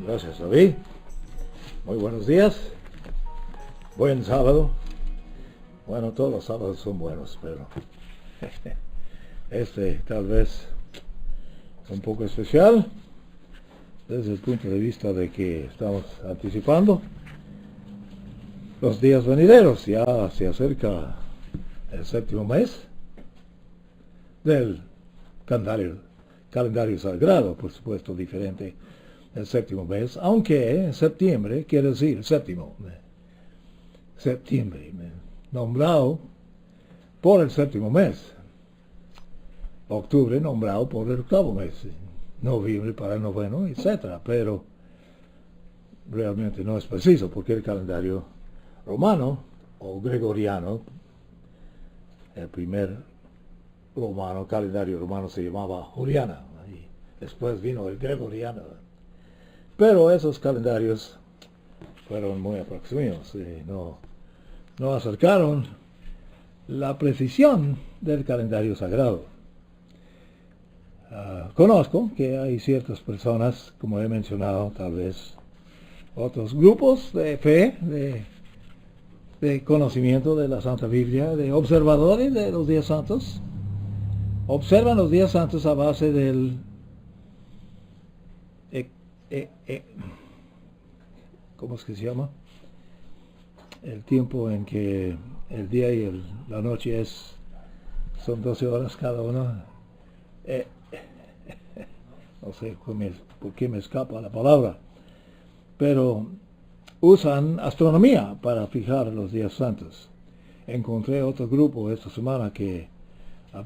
Gracias, David. Muy buenos días. Buen sábado. Bueno, todos los sábados son buenos, pero este tal vez un poco especial desde el punto de vista de que estamos anticipando los días venideros. Ya se acerca el séptimo mes del calendario sagrado, por supuesto diferente el séptimo mes, aunque septiembre quiere decir séptimo. Septiembre, nombrado por el séptimo mes. Octubre nombrado por el octavo mes. Noviembre para el noveno, etc. Pero realmente no es preciso, porque el calendario romano o gregoriano, el primer calendario romano se llamaba Juliana, y después vino el gregoriano. Pero esos calendarios fueron muy aproximados, no acercaron la precisión del calendario sagrado. Conozco que hay ciertas personas, como he mencionado, tal vez otros grupos de fe, de conocimiento de la Santa Biblia, de observadores de los días santos, observan los días santos a base del ¿cómo es que se llama? El tiempo en que el día y la noche son 12 horas cada una. No sé por qué me escapa la palabra, pero usan astronomía para fijar los días santos. Encontré otro grupo esta semana que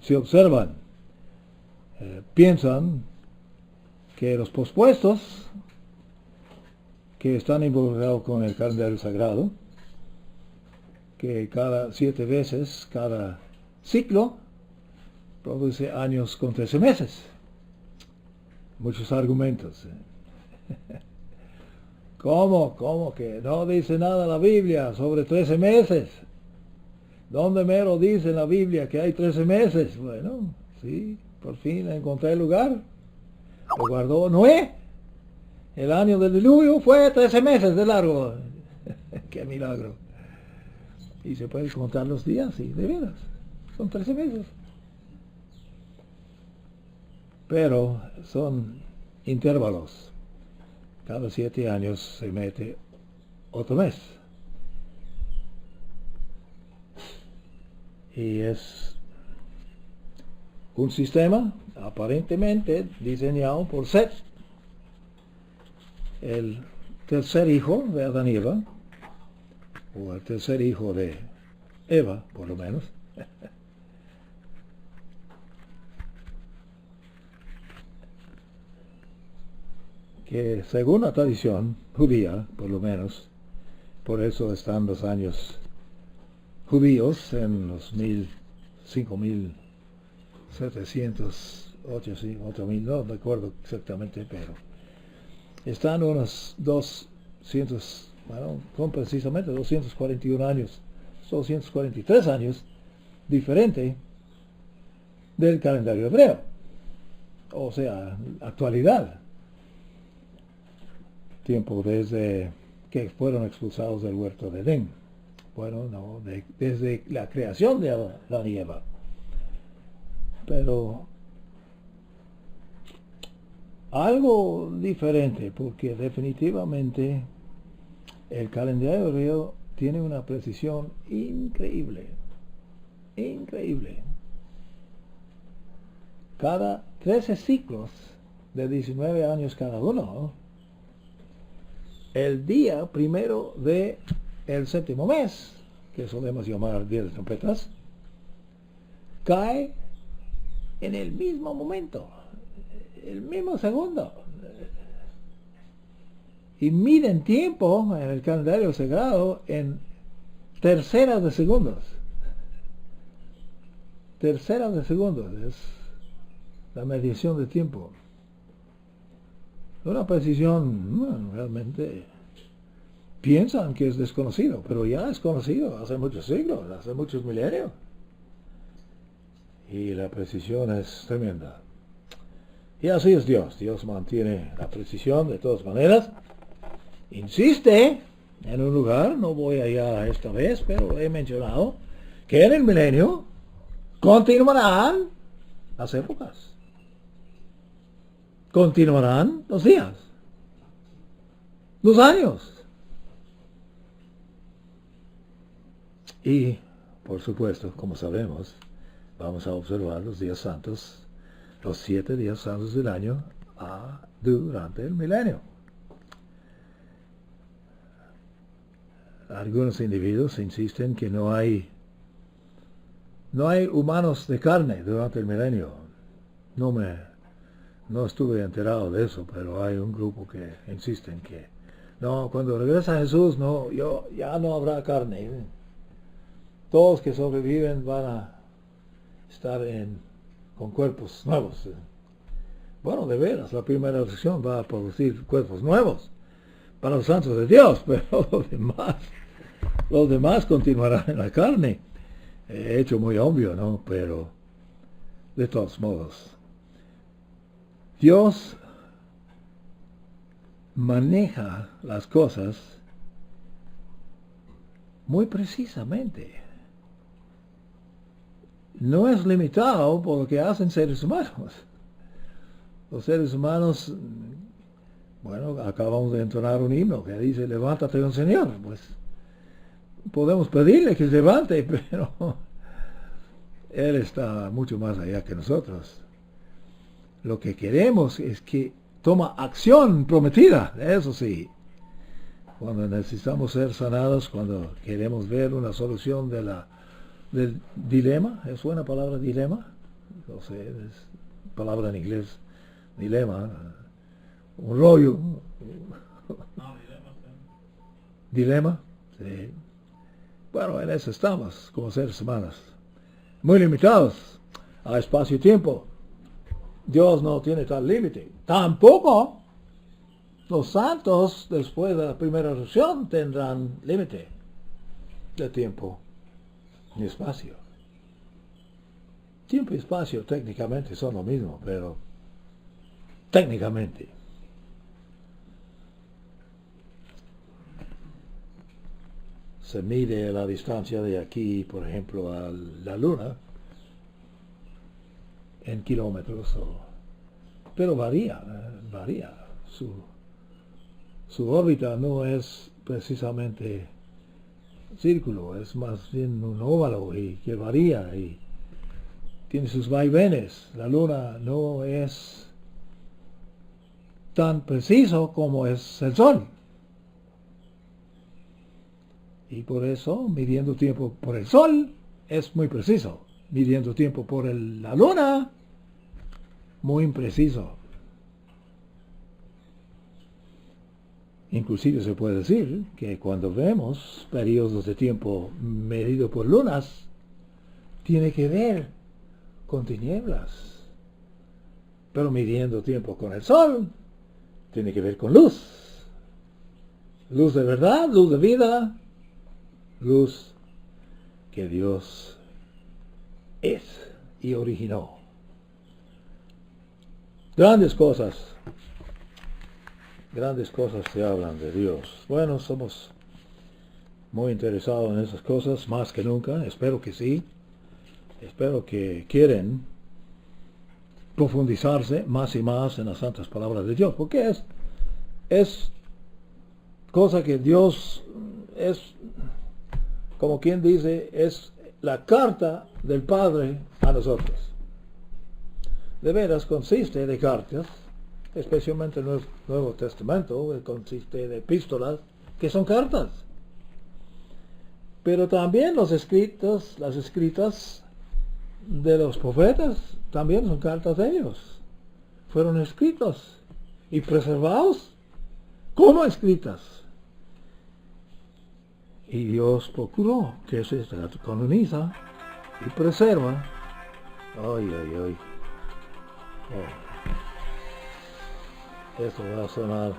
se observan, piensan que los pospuestos que están involucrados con el calendario sagrado, que cada 7 veces, cada ciclo, produce años con 13 meses. Muchos argumentos. ¿Cómo que no dice nada la Biblia sobre 13 meses? ¿Dónde mero dice en la Biblia que hay 13 meses? Bueno, sí, por fin encontré el lugar. Lo guardó Noé. El año del diluvio fue 13 meses de largo. ¡Qué milagro! Y se puede contar los días, sí, de veras. Son 13 meses. Pero son intervalos. Cada 7 años se mete otro mes. Y es un sistema aparentemente diseñado por Set, el tercer hijo de Adán y Eva, o el tercer hijo de Eva, por lo menos. Que según la tradición judía, por lo menos, por eso están los años judíos en los 5.700, 8.000, no recuerdo exactamente, pero están unos 200, bueno, con precisamente 241 años, 243 años, diferente del calendario hebreo, o sea, actualidad, tiempo desde que fueron expulsados del huerto de Edén, bueno, no, desde la creación de Adán y Eva, pero algo diferente, porque definitivamente el calendario hebreo tiene una precisión increíble. Cada 13 ciclos de 19 años cada uno, el día primero de el séptimo mes, que solemos llamar Día de Trompetas, cae en el mismo momento, el mismo segundo. y miden tiempo en el calendario sagrado en terceras de segundos. Terceras de segundos es la medición de tiempo. Una precisión, bueno, realmente piensan que es desconocido, pero ya es conocido hace muchos siglos, hace muchos milenios. Y la precisión es tremenda. Y así es Dios. Dios mantiene la precisión de todas maneras. Insiste en un lugar, no voy allá esta vez, pero he mencionado que en el milenio continuarán las épocas. Continuarán los días, los años. Y, por supuesto, como sabemos, vamos a observar los días santos, los 7 días santos del año durante el milenio. Algunos individuos insisten que no hay humanos de carne durante el milenio. No estuve enterado de eso, pero hay un grupo que insisten que no, cuando regresa Jesús, ya no habrá carne. Todos que sobreviven van a estar con cuerpos nuevos. Bueno, de veras, la primera resurrección va a producir cuerpos nuevos para los santos de Dios, pero los demás continuarán en la carne. Hecho muy obvio, ¿no? Pero, de todos modos, Dios maneja las cosas muy precisamente. No es limitado por lo que hacen seres humanos. Los seres humanos, bueno, acabamos de entonar un himno que dice, levántate, oh Señor. Pues podemos pedirle que se levante, pero Él está mucho más allá que nosotros. Lo que queremos es que toma acción prometida, eso sí. Cuando necesitamos ser sanados, cuando queremos ver una solución del dilema, ¿es buena palabra dilema? No sé, es palabra en inglés, dilema, un rollo. Dilema, sí. Bueno, en eso estamos, como seres humanos. Muy limitados a espacio y tiempo. Dios no tiene tal límite. Tampoco los santos, después de la primera resurrección, tendrán límite de tiempo y espacio. Tiempo y espacio técnicamente son lo mismo, pero técnicamente. Se mide la distancia de aquí, por ejemplo, a la Luna en kilómetros, pero varía. Su órbita no es precisamente círculo, es más bien un óvalo y que varía y tiene sus vaivenes. La Luna no es tan preciso como es el Sol. Y por eso, midiendo tiempo por el Sol, es muy preciso. Midiendo tiempo por la Luna, muy impreciso. Inclusive se puede decir que cuando vemos periodos de tiempo medidos por lunas, tiene que ver con tinieblas. Pero midiendo tiempo con el Sol, tiene que ver con luz. Luz de verdad, luz de vida, luz que Dios es y originó. Grandes cosas se hablan de Dios. Bueno, somos muy interesados en esas cosas, más que nunca, espero que sí. Espero que quieren profundizarse más y más en las santas palabras de Dios, porque es cosa que Dios es, como quien dice, es la carta del Padre a nosotros. De veras consiste de cartas, especialmente el Nuevo Testamento, consiste de epístolas, que son cartas. Pero también las escritas de los profetas, también son cartas de ellos. Fueron escritos y preservados como escritas. Y Dios procuró que se canoniza y preserva. Ay, ay, ay. Oh. Esto va a sonar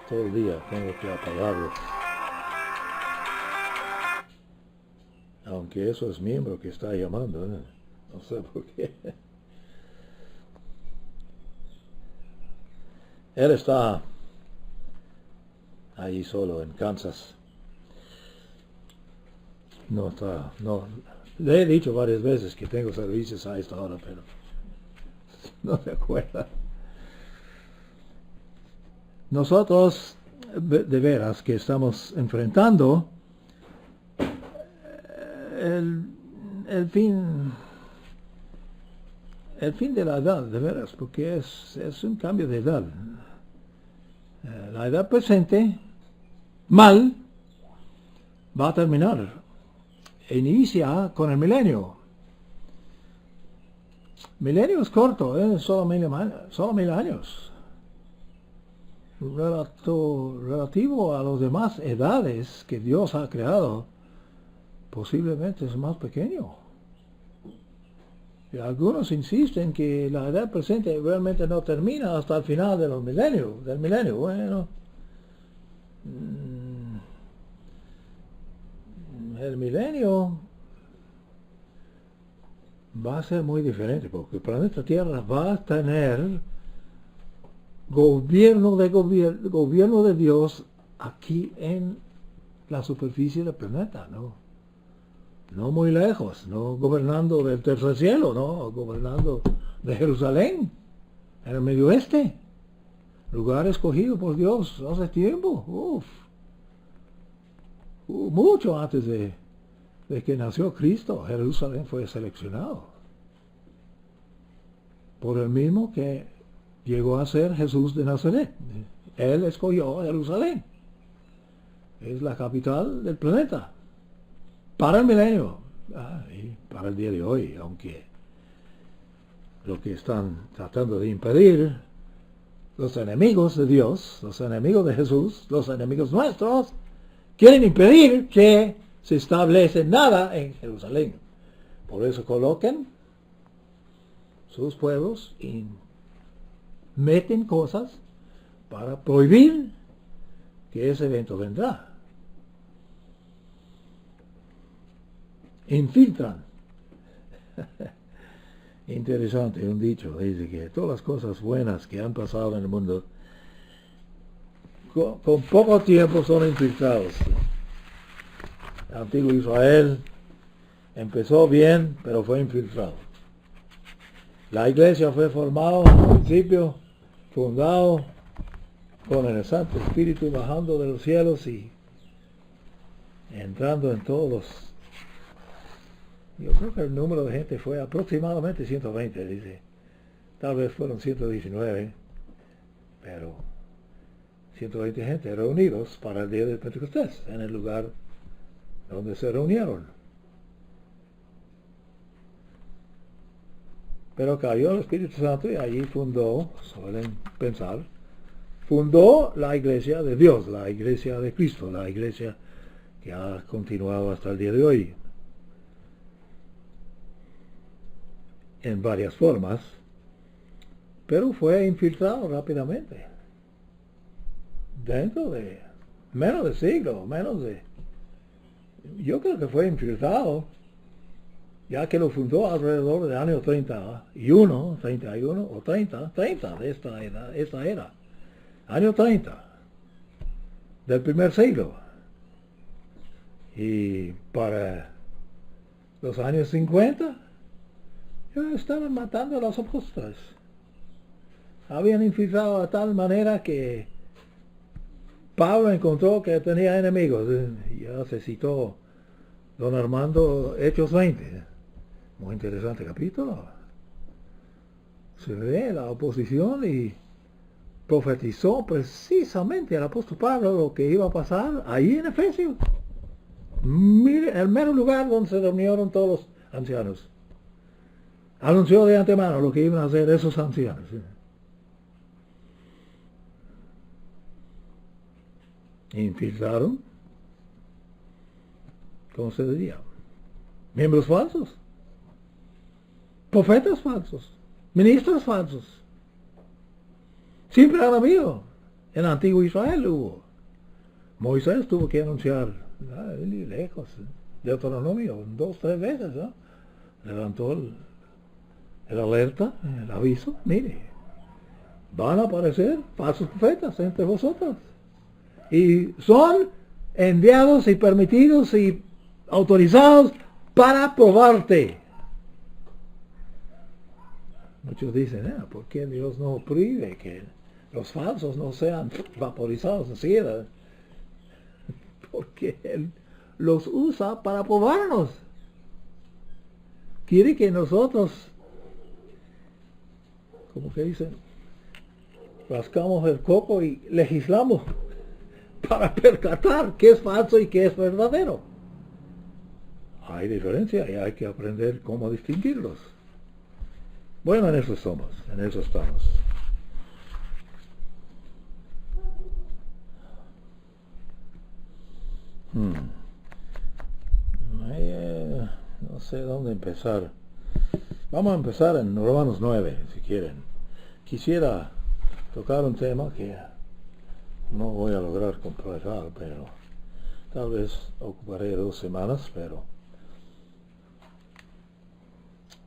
todo el día, tengo que apagarlo. Aunque eso es miembro que está llamando, ¿eh? No sé por qué. Él está allí solo en Kansas. No está, no. Le he dicho varias veces que tengo servicios a esta hora, pero no se acuerda. Nosotros, de veras, que estamos enfrentando el fin de la edad, de veras, porque es un cambio de edad. La edad presente, mal, va a terminar. Inicia con el milenio. Milenio es corto, solo 1000 años. Relativo a las demás edades que Dios ha creado, posiblemente es más pequeño. Y algunos insisten que la edad presente realmente no termina hasta el final del milenio. Bueno, el milenio va a ser muy diferente, porque el planeta Tierra va a tener gobierno de Dios aquí en la superficie del planeta, no muy lejos, no gobernando del tercer cielo, no gobernando de Jerusalén, en el Medio Oeste, lugar escogido por Dios hace tiempo, mucho antes de que nació Cristo. Jerusalén fue seleccionado por el mismo que llegó a ser Jesús de Nazaret. Él escogió Jerusalén, es la capital del planeta para el milenio, y para el día de hoy, aunque lo que están tratando de impedir los enemigos de Dios, los enemigos de Jesús, los enemigos nuestros, quieren impedir que se establece nada en Jerusalén. Por eso colocan sus pueblos y meten cosas para prohibir que ese evento vendrá. Infiltran. Interesante, un dicho, dice que todas las cosas buenas que han pasado en el mundo con poco tiempo son infiltrados. El antiguo Israel empezó bien, pero fue infiltrado. La iglesia fue formada al principio, fundado con el Santo Espíritu bajando de los cielos y entrando en todos. Yo creo que el número de gente fue aproximadamente 120, dice. Tal vez fueron 119, pero 120 gente reunidos para el día de Pentecostés, en el lugar donde se reunieron. Pero cayó el Espíritu Santo y allí fundó, suelen pensar, fundó la iglesia de Dios, la iglesia de Cristo, la iglesia que ha continuado hasta el día de hoy. En varias formas, pero fue infiltrado rápidamente. Dentro de menos de siglo, yo creo que fue infiltrado, ya que lo fundó alrededor del año 31 o 30 de esta era, año 30 del primer siglo. Y para los años 50, ya estaban matando a los apóstoles. Habían infiltrado de tal manera que Pablo encontró que tenía enemigos. Ya se citó don Armando Hechos 20. Muy interesante capítulo. Se ve la oposición y profetizó precisamente el apóstol Pablo lo que iba a pasar ahí en Efesios. Mire, el mero lugar donde se reunieron todos los ancianos. Anunció de antemano lo que iban a hacer esos ancianos. infiltraron, ¿cómo se diría? Miembros falsos, profetas falsos, ministros falsos. Siempre han habido. En el antiguo Israel hubo. Moisés tuvo que anunciar, lejos, Deuteronomio, 2, 3 veces, ¿no? Levantó el alerta, el aviso, mire, van a aparecer falsos profetas entre vosotros. Y son enviados y permitidos y autorizados para probarte. Muchos dicen, ¿por qué Dios no prohíbe que los falsos no sean vaporizados enseguida? Porque Él los usa para probarnos. Quiere que nosotros, como que dicen, rascamos el coco y legislamos para percatar qué es falso y qué es verdadero. Hay diferencia y hay que aprender cómo distinguirlos. Bueno, en eso somos, en eso estamos. No sé dónde empezar. Vamos a empezar en Romanos 9, si quieren. Quisiera tocar un tema que no voy a lograr completar, pero tal vez ocuparé 2 semanas, pero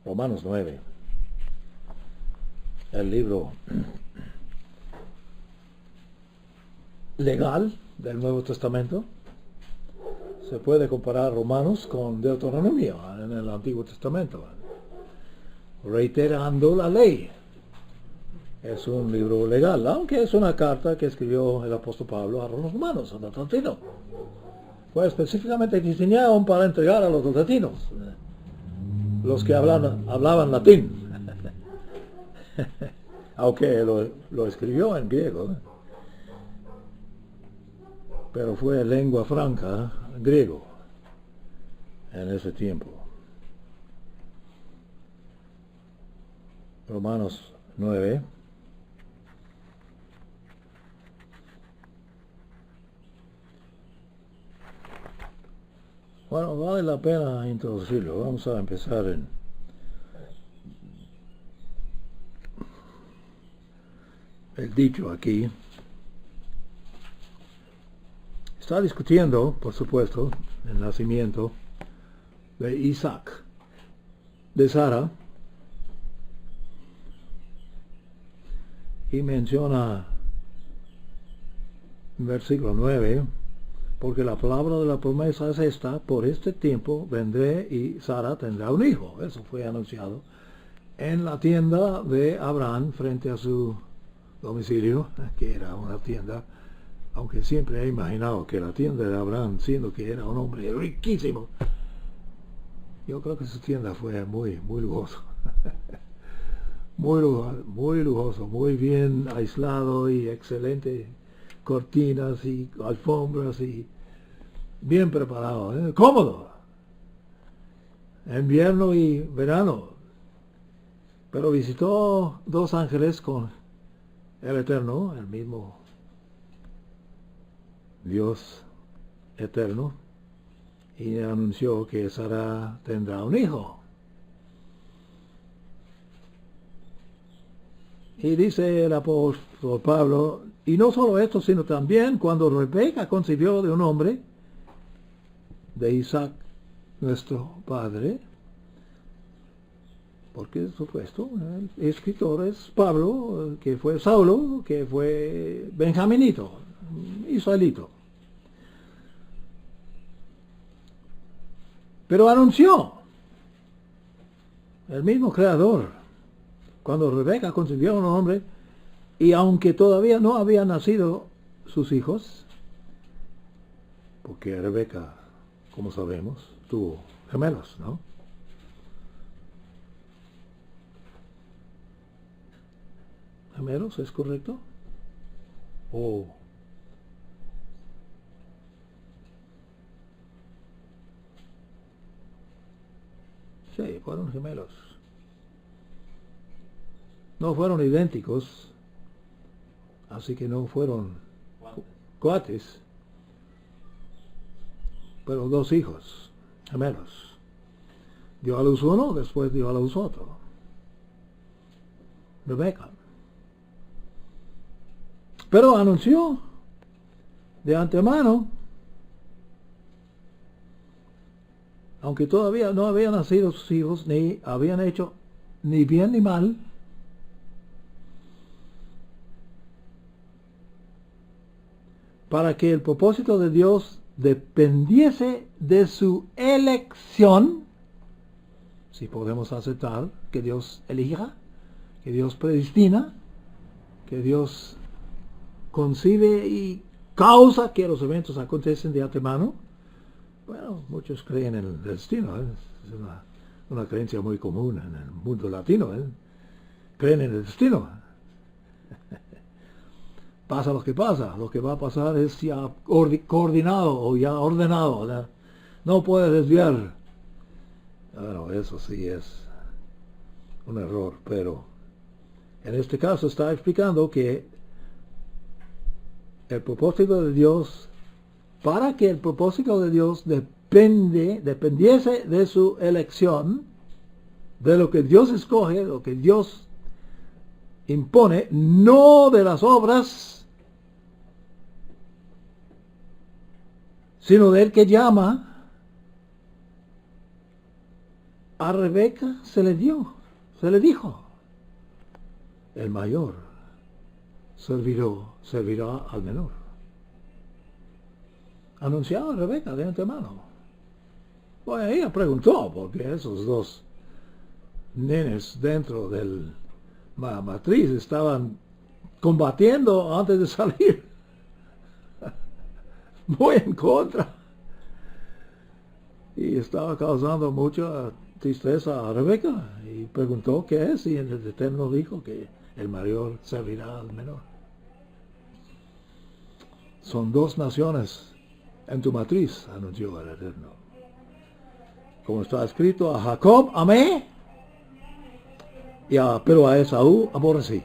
Romanos 9, el libro legal del Nuevo Testamento. Se puede comparar Romanos con Deuteronomio en el Antiguo Testamento, reiterando la ley. Es un libro legal, aunque es una carta que escribió el apóstol Pablo a los romanos, a los latinos. Fue específicamente diseñado para entregar a los latinos, los que hablaban latín. Aunque lo escribió en griego, pero fue lengua franca griego en ese tiempo. Romanos 9. Bueno, vale la pena introducirlo. Vamos a empezar en el dicho aquí. Está discutiendo, por supuesto, el nacimiento de Isaac, de Sara, y menciona en versículo 9, porque la palabra de la promesa es esta: por este tiempo vendré y Sara tendrá un hijo. Eso fue anunciado en la tienda de Abraham frente a su domicilio, que era una tienda, aunque siempre he imaginado que la tienda de Abraham, siendo que era un hombre riquísimo, yo creo que su tienda fue muy lujoso. muy lujoso, muy bien aislado y excelente cortinas y alfombras y bien preparado, cómodo, invierno y verano. Pero visitó 2 ángeles con el Eterno, el mismo Dios eterno, y anunció que Sara tendrá un hijo. Y dice el apóstol Pablo, y no solo esto, sino también cuando Rebeca concibió de un hombre, de Isaac, nuestro padre, porque supuesto, el escritor es Pablo, que fue Saulo, que fue benjaminito, israelito. Pero anunció el mismo creador, cuando Rebeca concibió a un hombre, y aunque todavía no habían nacido sus hijos, porque Rebeca, como sabemos, tuvo gemelos, ¿no? ¿Gemelos es correcto? Sí, fueron gemelos. No fueron idénticos, así que no fueron cuates, pero 2 hijos gemelos. Dio a luz uno, después dio a luz otro. Rebeca. Pero anunció de antemano, aunque todavía no habían nacido sus hijos, ni habían hecho ni bien ni mal, para que el propósito de Dios dependiese de su elección, si podemos aceptar que Dios elija, que Dios predestina, que Dios concibe y causa que los eventos acontecen de antemano. Bueno, muchos creen en el destino, ¿eh? Es una creencia muy común en el mundo latino, ¿eh? Creen en el destino. Pasa lo que pasa, lo que va a pasar es ya coordinado o ya ordenado, ¿verdad? No puede desviar. Bueno, eso sí es un error, pero en este caso está explicando que el propósito de Dios, para que el propósito de Dios dependiese de su elección, de lo que Dios escoge, lo que Dios impone, no de las obras, sino del que llama. A Rebeca se le dijo, el mayor servirá al menor. Anunciaba a Rebeca de antemano. Bueno, ella preguntó, porque esos 2 nenes dentro del matriz estaban combatiendo antes de salir. Muy en contra. Y estaba causando mucha tristeza a Rebeca. Y preguntó qué es. Y el Eterno dijo que el mayor servirá al menor. Son 2 naciones en tu matriz, anunció el Eterno. Como está escrito, a Jacob amé, pero a Esaú aborrecí.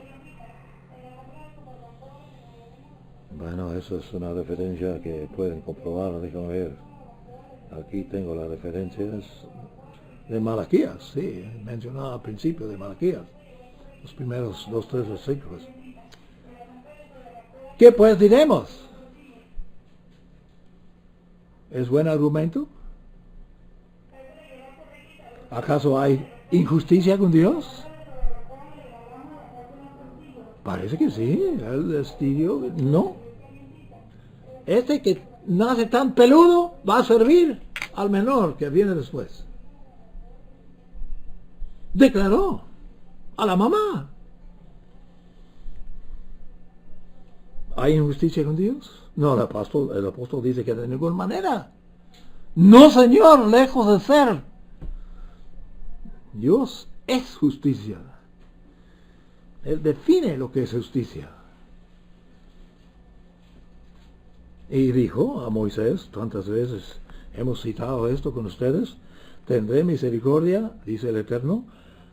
Bueno, eso es una referencia que pueden comprobar. Déjame ver. Aquí tengo las referencias de Malaquías, sí, mencionado al principio de Malaquías, los primeros 2-3 versículos. ¿Qué pues diremos? ¿Es buen argumento? ¿Acaso hay injusticia con Dios? Parece que sí, el destino no. Este que nace tan peludo va a servir al menor que viene después. Declaró a la mamá. ¿Hay injusticia con Dios? No, el apóstol dice que de ninguna manera. No, Señor, lejos de ser. Dios es justicia. Él define lo que es justicia. Y dijo a Moisés, tantas veces hemos citado esto con ustedes, tendré misericordia, dice el Eterno,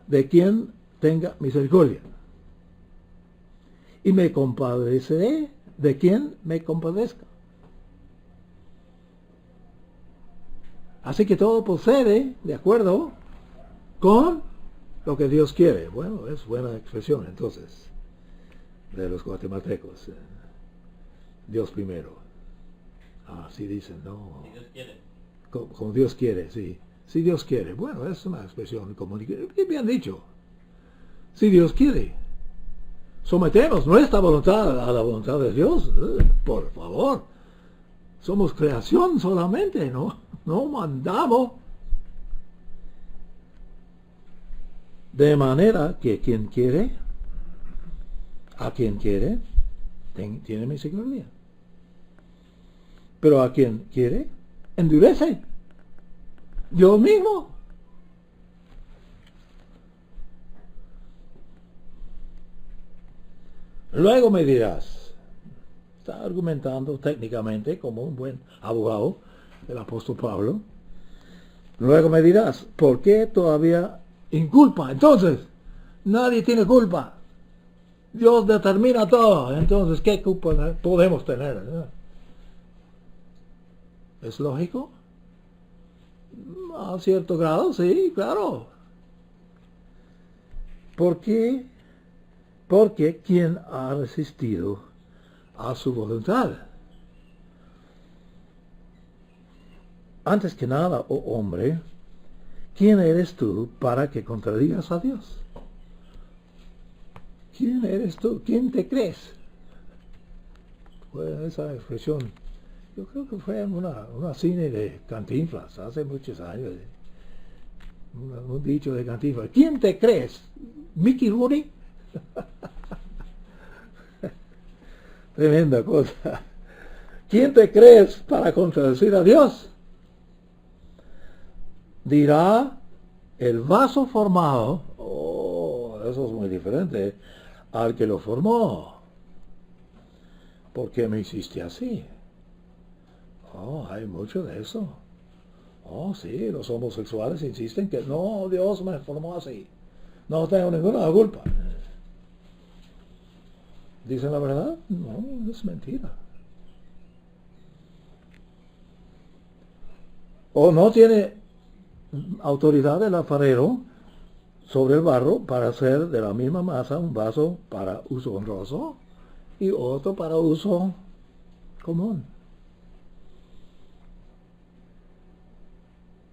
de quien tenga misericordia. Y me compadeceré de quien me compadezca. Así que todo procede de acuerdo con lo que Dios quiere. Bueno, es buena expresión entonces de los guatemaltecos. Dios primero. Así dicen, ¿no? Si Dios quiere. Como Dios quiere, sí. Si Dios quiere. Bueno, es una expresión comunicativa. Bien dicho. Si Dios quiere. Sometemos nuestra voluntad a la voluntad de Dios. Por favor. Somos creación solamente, ¿no? No mandamos. De manera que quien quiere, a quien quiere, tiene misericordia. Pero a quien quiere, endurece. Dios mismo. Luego me dirás, está argumentando técnicamente como un buen abogado, el apóstol Pablo. Luego me dirás, ¿por qué todavía inculpa? Entonces, nadie tiene culpa. Dios determina todo. Entonces, ¿qué culpa podemos tener? ¿Es lógico? A cierto grado, sí, claro. ¿Por qué? Porque ¿quién ha resistido a su voluntad? Antes que nada, oh hombre, ¿quién eres tú para que contradigas a Dios? ¿Quién eres tú? ¿Quién te crees? Fue esa expresión. Yo creo que fue en una cine de Cantinflas hace muchos años. Un dicho de Cantinflas. ¿Quién te crees? ¿Mickey Rooney? Tremenda cosa. ¿Quién te crees para contradecir a Dios? Dirá el vaso formado, oh, eso es muy diferente, al que lo formó. ¿Por qué me hiciste así? Oh, hay mucho de eso. Oh, sí, los homosexuales insisten que no, Dios me formó así. No tengo ninguna culpa. ¿Dicen la verdad? No, es mentira. O no tiene autoridad el alfarero sobre el barro para hacer de la misma masa un vaso para uso honroso y otro para uso común.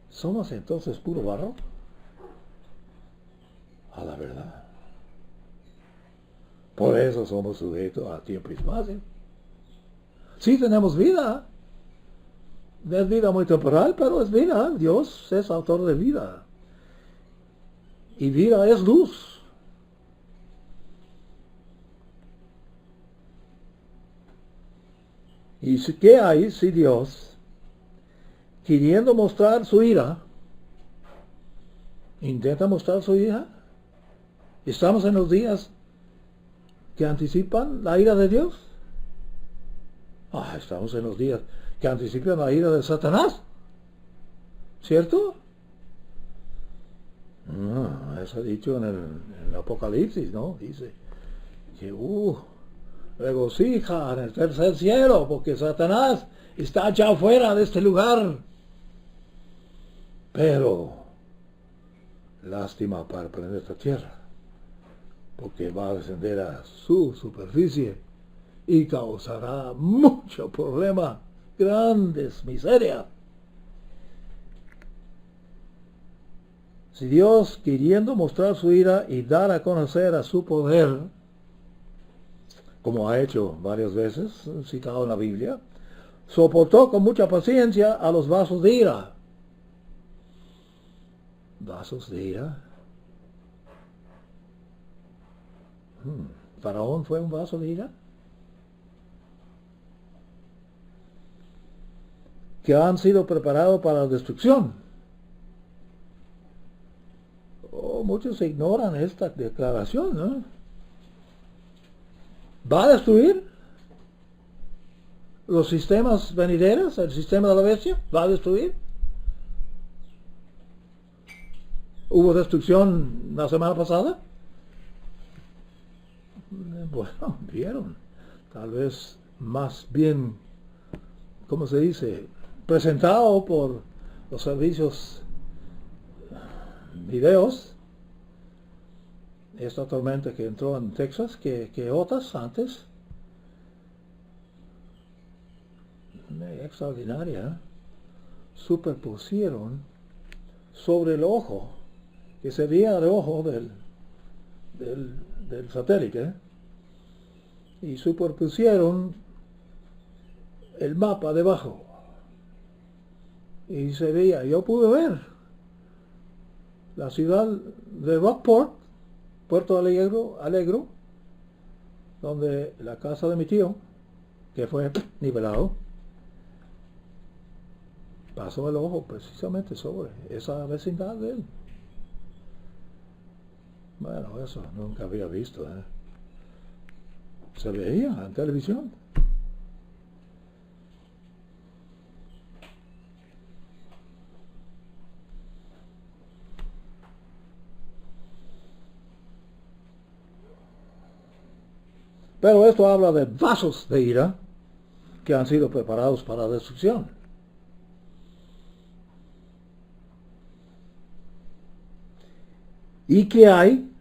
¿Somos entonces puro barro? A la verdad. Por eso somos sujetos a tiempo y espacio. Sí tenemos vida. Es vida muy temporal, pero es vida. Dios es autor de vida. Y vida es luz. ¿Y qué hay si Dios, queriendo mostrar su ira, intenta mostrar su ira? ¿Estamos en los días que anticipan la ira de Dios? Estamos en los días que anticipan la ira de Satanás. ¿Cierto? Eso ha dicho en el Apocalipsis, ¿no? Dice que regocija en el tercer cielo porque Satanás está ya fuera de este lugar. Pero lástima para el planeta Tierra, porque va a descender a su superficie y causará mucho problema, grandes miserias. Si Dios, queriendo mostrar su ira y dar a conocer a su poder, como ha hecho varias veces, citado en la Biblia, soportó con mucha paciencia a los vasos de ira. ¿Vasos de ira? ¿Faraón fue un vaso de ira? Que han sido preparados para la destrucción. Muchos ignoran esta declaración, ¿no? ¿Va a destruir los sistemas venideros, el sistema de la bestia? ¿Va a destruir? ¿Hubo destrucción la semana pasada? Bueno, vieron. Tal vez más bien, ¿cómo se dice? Presentado por los servicios videos, esta tormenta que entró en Texas, que otras antes. Extraordinaria. Superpusieron sobre el ojo, que se veía el ojo del satélite, y superpusieron el mapa debajo. Y se veía, yo pude ver la ciudad de Rockport, Puerto Alegre, donde la casa de mi tío, que fue nivelado, pasó el ojo precisamente sobre esa vecindad de él. Bueno, eso nunca había visto, ¿eh? Se veía en televisión. Pero esto habla de vasos de ira que han sido preparados para la destrucción. ¿Y qué hay?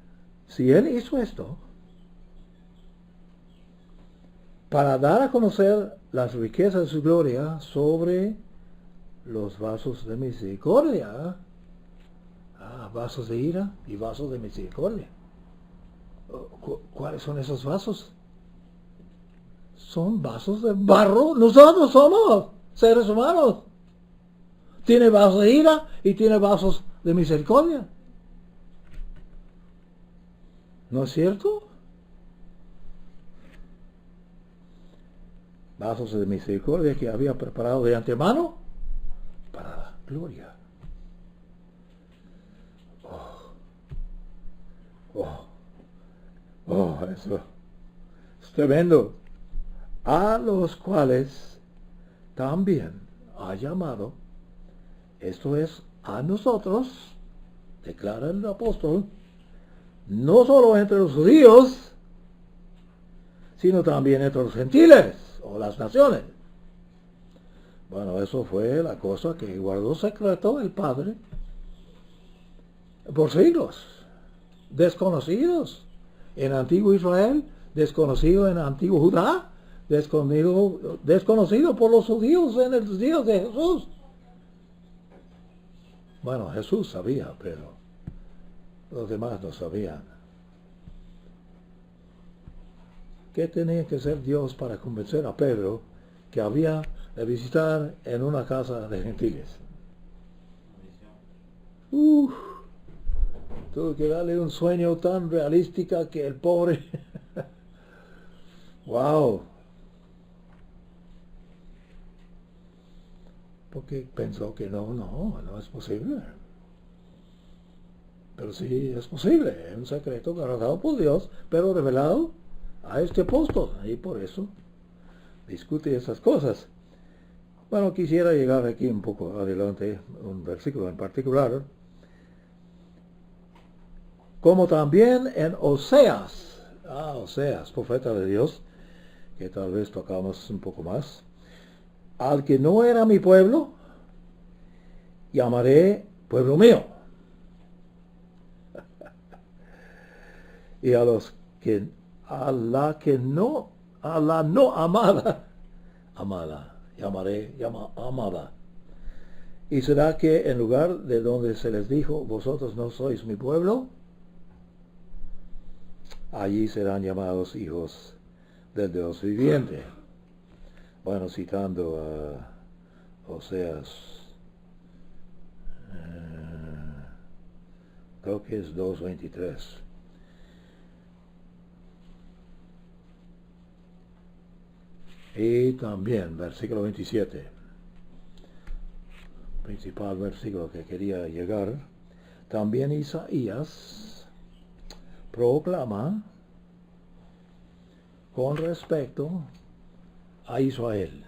Si Él hizo esto para dar a conocer las riquezas de su gloria sobre los vasos de misericordia, vasos de ira y vasos de misericordia. ¿Cuáles son esos vasos? Son vasos de barro. Nosotros somos seres humanos. Tiene vasos de ira y tiene vasos de misericordia. ¿No es cierto? Vasos de misericordia que había preparado de antemano para la gloria. Eso es tremendo. A los cuales también ha llamado, esto es, a nosotros, declara el apóstol, no solo entre los judíos, sino también entre los gentiles o las naciones. Bueno, eso fue la cosa que guardó secreto el Padre por siglos, desconocidos en antiguo Israel, desconocido en antiguo Judá, desconocido por los judíos en los días de Jesús. Bueno, Jesús sabía, pero los demás no sabían. ¿Qué tenía que hacer Dios para convencer a Pedro que había de visitar en una casa de gentiles? Tuvo que darle un sueño tan realística que el pobre... ¡Wow! Porque pensó que no es posible. Pero sí es posible, es un secreto guardado por Dios, pero revelado a este apóstol, y por eso discute esas cosas. Bueno, quisiera llegar aquí un poco adelante, un versículo en particular, como también en Oseas, Oseas, profeta de Dios, que tal vez tocamos un poco más. Al que no era mi pueblo, llamaré pueblo mío. Y a la no amada, llamaré amada. Y será que en lugar de donde se les dijo, vosotros no sois mi pueblo, allí serán llamados hijos del Dios viviente. Bueno, citando a Oseas, creo que es 2:23. Y también versículo 27, principal versículo que quería llegar. También Isaías proclama con respecto a Israel.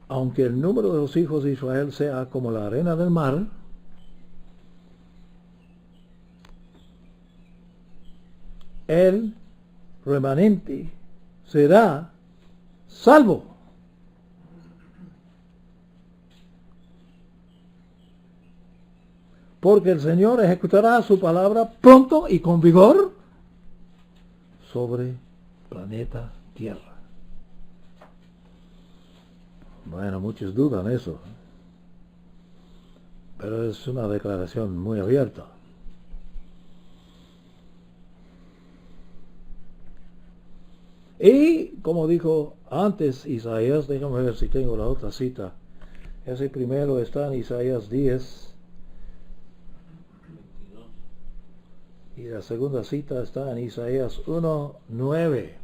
Aunque el número de los hijos de Israel sea como la arena del mar, el remanente será salvo. Porque el Señor ejecutará su palabra pronto y con vigor sobre planeta Tierra. Bueno, muchos dudan eso, pero es una declaración muy abierta. Y como dijo antes Isaías, déjame ver si tengo la otra cita. Ese primero está en Isaías 10. Y la segunda cita está en Isaías 1:9.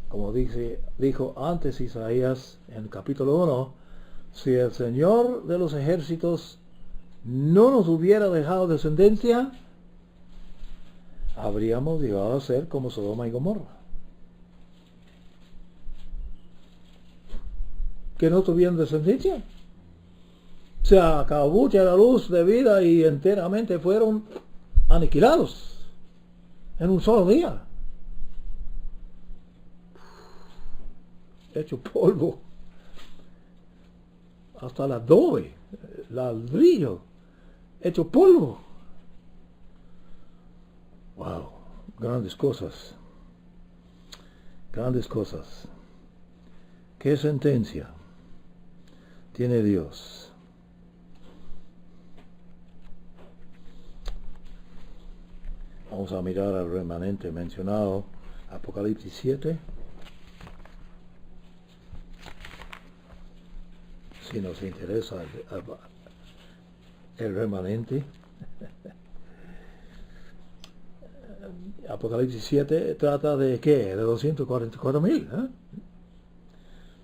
Como dijo antes Isaías en capítulo 1, si el Señor de los ejércitos no nos hubiera dejado descendencia, habríamos llegado a ser como Sodoma y Gomorra, que no tuvieron descendencia. Se acabó ya la luz de vida y enteramente fueron aniquilados en un solo día, hecho polvo, hasta el adobe, el ladrillo hecho polvo. Wow, grandes cosas. Grandes cosas. ¿Qué sentencia tiene Dios? Vamos a mirar al remanente mencionado, Apocalipsis 7. Si nos interesa el remanente. Apocalipsis 7 trata de ¿qué? De 244,000.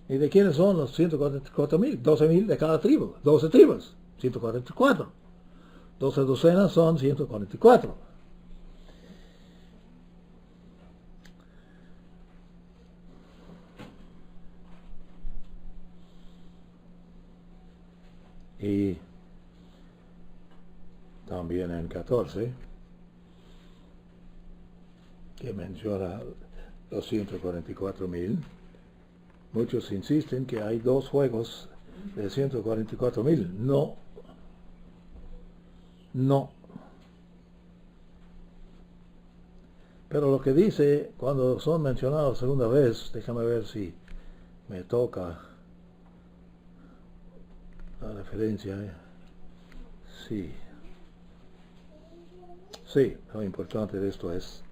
¿Y de quiénes son los 144,000? 12,000 de cada tribu. 12 tribus, 144. 12 docenas son 144. Y también en 14, que menciona los 144,000, muchos insisten que hay dos juegos de 144,000. No. Pero lo que dice, cuando son mencionados segunda vez, déjame ver si me toca la referencia. Sí, lo importante de esto es,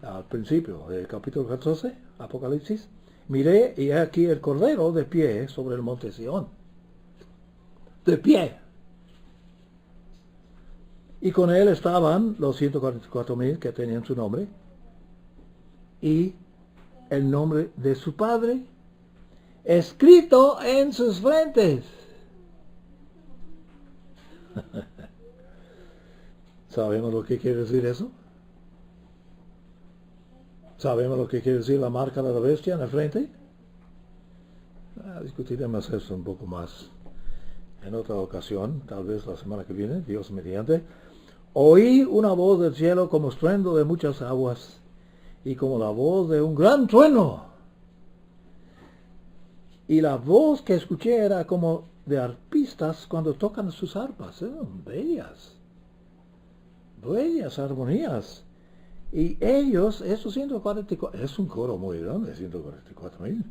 al principio del capítulo 14, Apocalipsis, miré y he aquí el Cordero de pie sobre el monte Sión. De pie. Y con él estaban los 144,000 que tenían su nombre y el nombre de su Padre escrito en sus frentes. ¿Sabemos lo que quiere decir eso? ¿Sabemos lo que quiere decir la marca de la bestia en la frente? Discutiremos eso un poco más en otra ocasión, tal vez la semana que viene, Dios mediante. Oí una voz del cielo como estruendo de muchas aguas y como la voz de un gran trueno. Y la voz que escuché era como de arpistas cuando tocan sus arpas. Eran bellas armonías. Y ellos, esos 144, es un coro muy grande, 144,000.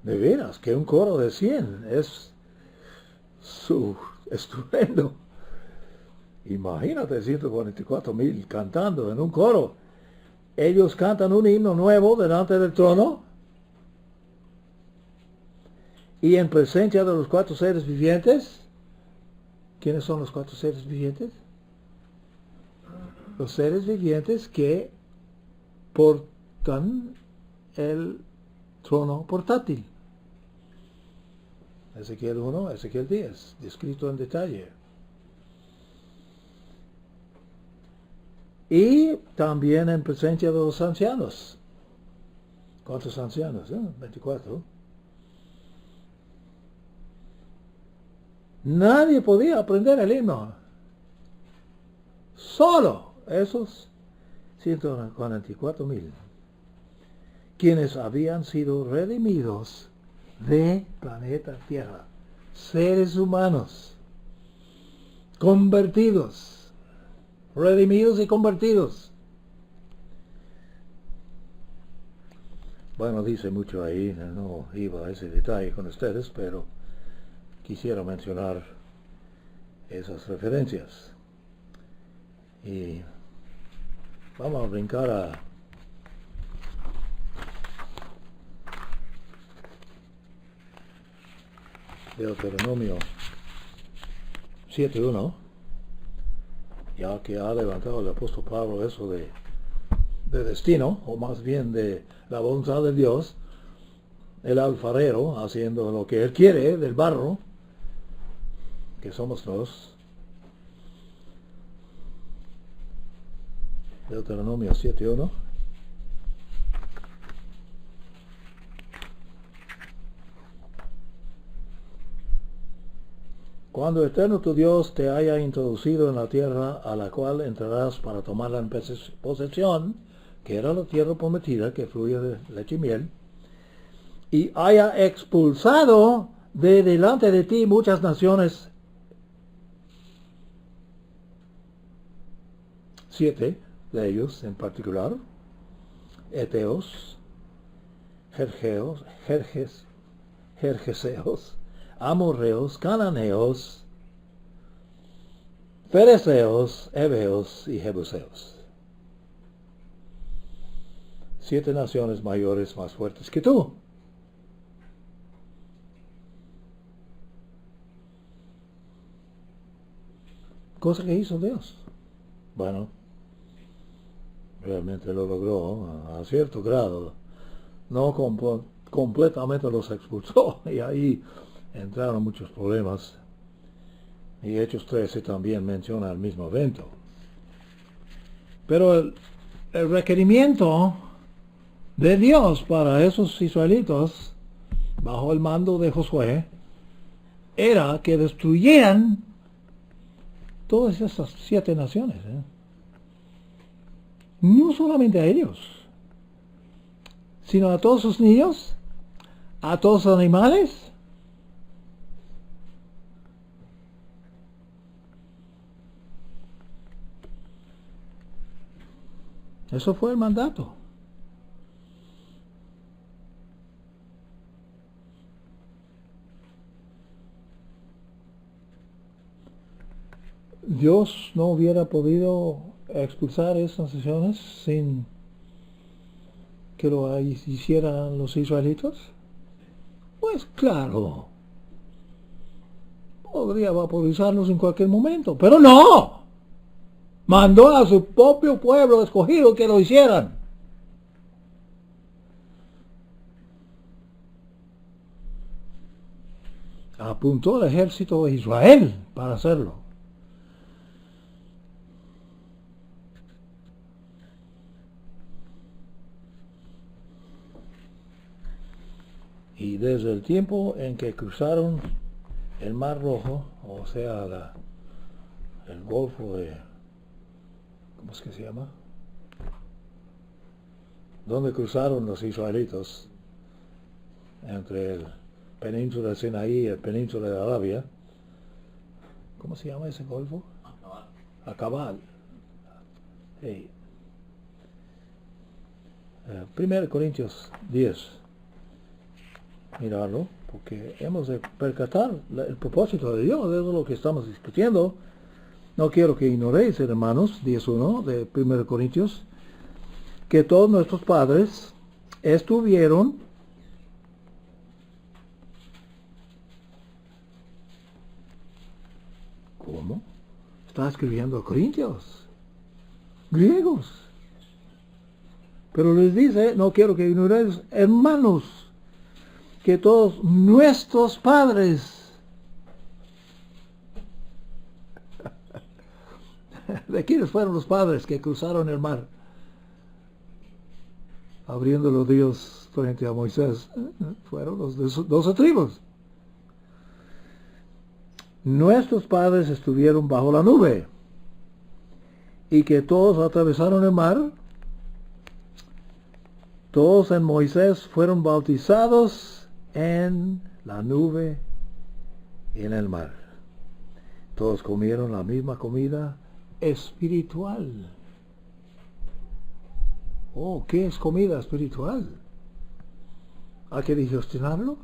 De veras, que un coro de 100 es su estruendo. Imagínate 144,000 cantando en un coro. Ellos cantan un himno nuevo delante del trono. Y en presencia de los 4 seres vivientes. ¿Quiénes son los 4 seres vivientes? Los seres vivientes que portan el trono portátil. Ezequiel 1, Ezequiel 10, descrito en detalle. Y también en presencia de los ancianos. ¿Cuántos ancianos? 24. Nadie podía aprender el himno. Solo esos 144,000, quienes habían sido redimidos de planeta Tierra, seres humanos, convertidos, redimidos y convertidos. Bueno, dice mucho ahí, no iba a ese detalle con ustedes, pero quisiera mencionar esas referencias. Y vamos a brincar a Deuteronomio 7:1, ya que ha levantado el apóstol Pablo eso de destino, o más bien de la voluntad de Dios, el alfarero haciendo lo que él quiere del barro, que somos todos. Deuteronomio 7:1. Cuando Eterno tu Dios te haya introducido en la tierra a la cual entrarás para tomarla en posesión, que era la tierra prometida que fluye de leche y miel, y haya expulsado de delante de ti muchas naciones 7 de ellos en particular: Eteos, Gergeseos, Amorreos, Cananeos, Fereceos, Heveos y Jebuseos. 7 naciones mayores más fuertes que tú. Cosa que hizo Dios. Bueno, realmente lo logró a cierto grado. No completamente los expulsó, y ahí entraron muchos problemas. Y Hechos 13 también menciona el mismo evento. Pero el requerimiento de Dios para esos israelitas, bajo el mando de Josué, era que destruyeran todas esas 7 naciones. No solamente a ellos, sino a todos sus niños, a todos los animales. Eso fue el mandato. Dios no hubiera podido expulsar esas naciones sin que lo hicieran los israelitas. Pues claro, podría vaporizarlos en cualquier momento, pero no. Mandó a su propio pueblo escogido que lo hicieran. Apuntó el ejército de Israel para hacerlo. Y desde el tiempo en que cruzaron el Mar Rojo, o sea, el Golfo de... ¿cómo es que se llama? Donde cruzaron los israelitas entre el península de Sinaí y el península de Arabia. ¿Cómo se llama ese golfo? Acabal. Hey. 1 Corintios 10. Mirarlo, porque hemos de percatar el propósito de Dios. Eso es lo que estamos discutiendo. No quiero que ignoréis, hermanos, 10.1 de 1 Corintios, que todos nuestros padres estuvieron ¿cómo? Está escribiendo a Corintios, griegos. Pero les dice, no quiero que ignoréis, hermanos, que todos nuestros padres, ¿de quiénes fueron los padres que cruzaron el mar? Abriéndolo Dios frente a Moisés. Fueron los 12 tribus. Nuestros padres estuvieron bajo la nube, y que todos atravesaron el mar. Todos en Moisés fueron bautizados en la nube y en el mar. Todos comieron la misma comida espiritual. Oh, ¿qué es comida espiritual? ¿Hay que digestionarlo?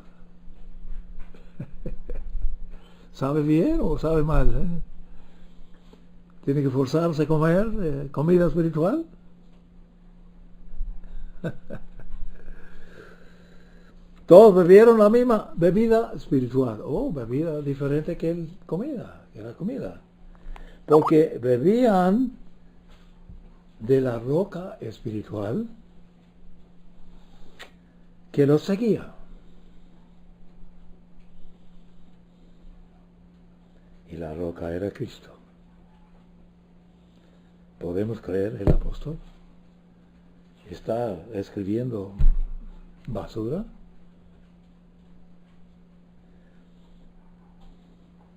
¿Sabe bien o sabe mal? ¿Tiene que forzarse a comer comida espiritual? Todos bebieron la misma bebida espiritual. Oh, bebida diferente que la comida. Porque bebían de la roca espiritual que los seguía. Y la roca era Cristo. ¿Podemos creer el apóstol? ¿Está escribiendo basura?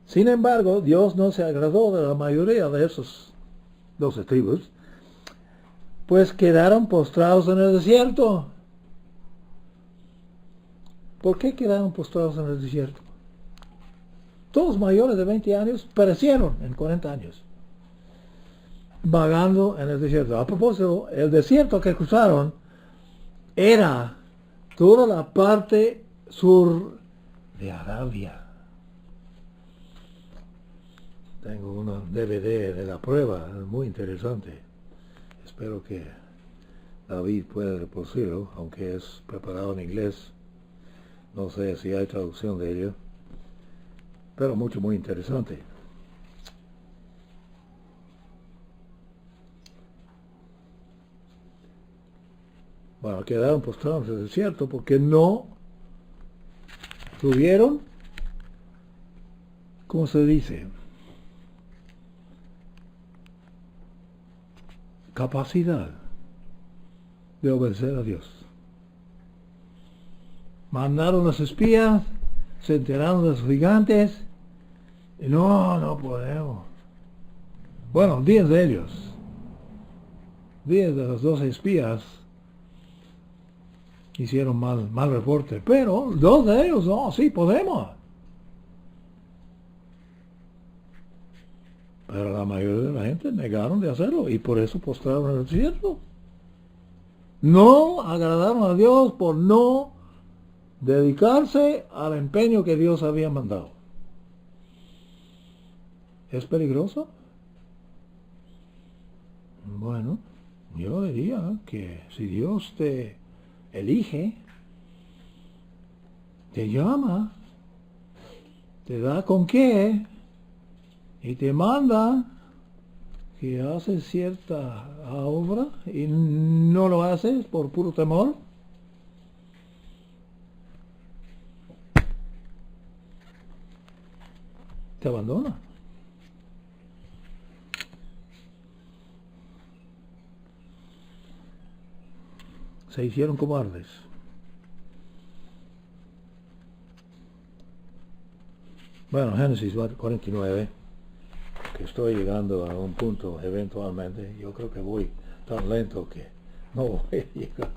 Sin embargo, Dios no se agradó de la mayoría de esos 12 tribus, pues quedaron postrados en el desierto. ¿Por qué quedaron postrados en el desierto? Todos mayores de 20 años perecieron en 40 años. vagando en el desierto. A propósito, el desierto que cruzaron era toda la parte sur de Arabia. Tengo una DVD de la prueba, muy interesante. Espero que David pueda reproducirlo, aunque es preparado en inglés. No sé si hay traducción de ello, pero muy interesante. Bueno, quedaron postrados en el desierto porque no tuvieron, ¿cómo se dice?, capacidad de obedecer a Dios. Mandaron los espías, se enteraron de los gigantes, y no podemos. Bueno, 10 de ellos, 10 de los 12 espías hicieron mal reporte, pero 2 de ellos, no, sí podemos. Pero la mayoría de la gente negaron de hacerlo y por eso postraron en el desierto. No agradaron a Dios por no dedicarse al empeño que Dios había mandado. ¿Es peligroso? Bueno, yo diría que si Dios te elige, te llama, te da con qué y te manda que haces cierta obra y no lo haces por puro temor, te abandona. Se hicieron cobardes. Bueno, Génesis 49, que estoy llegando a un punto eventualmente. Yo creo que voy tan lento que no voy a llegar.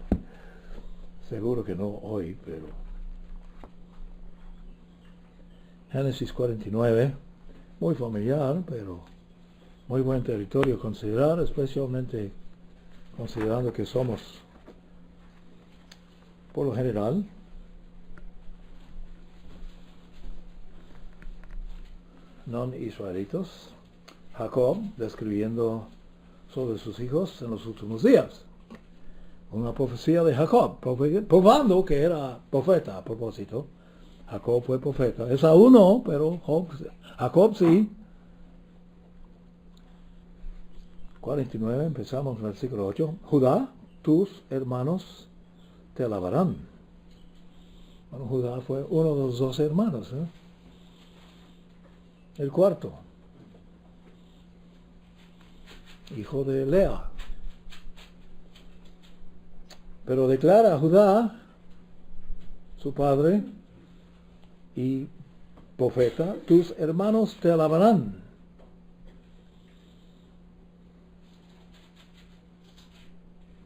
Seguro que no hoy, pero Génesis 49, muy familiar, pero muy buen territorio a considerar, especialmente considerando que somos, por lo general, non-israelitos. Jacob describiendo sobre sus hijos en los últimos días. Una profecía de Jacob, probando que era profeta a propósito. Jacob fue profeta. Esaú no, pero Jacob sí. 49, empezamos en el versículo 8. Judá, tus hermanos te alabarán. Bueno, Judá fue uno de los 12 hermanos. El cuarto, hijo de Lea. Pero declara a Judá, su padre y profeta, tus hermanos te alabarán.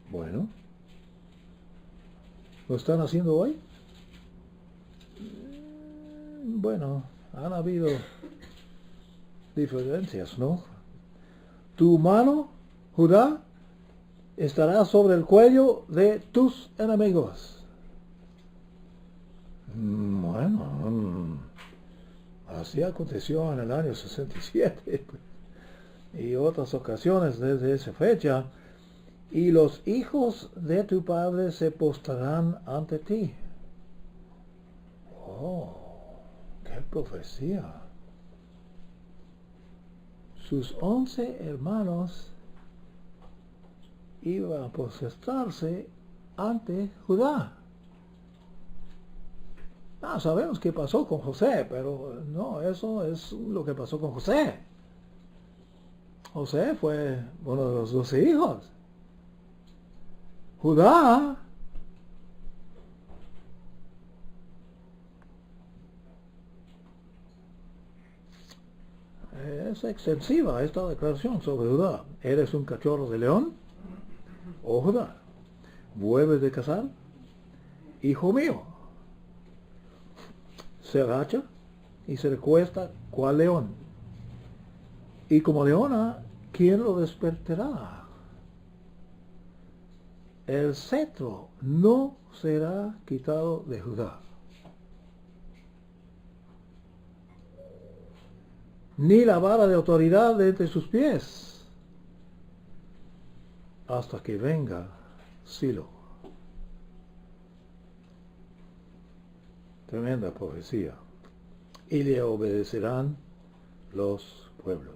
Bueno, ¿lo están haciendo hoy? Bueno, han habido diferencias, ¿no? Tu mano, Judá, estará sobre el cuello de tus enemigos. Bueno, así aconteció en el año 67 y otras ocasiones desde esa fecha. Y los hijos de tu padre se postrarán ante ti. Oh, qué profecía. Sus 11 hermanos iban a postrarse ante Judá. Sabemos qué pasó con José, pero no, eso es lo que pasó con José. José fue uno de los 12 hijos. Judá es extensiva esta declaración sobre Judá. ¿Eres un cachorro de león? Oh Judá, ¿vuelves de cazar? Hijo mío, se agacha y se recuesta cual león. Y como leona ¿quién lo despertará? El cetro no será quitado de Judá, ni la vara de autoridad de entre sus pies, hasta que venga Silo. Tremenda profecía. Y le obedecerán los pueblos.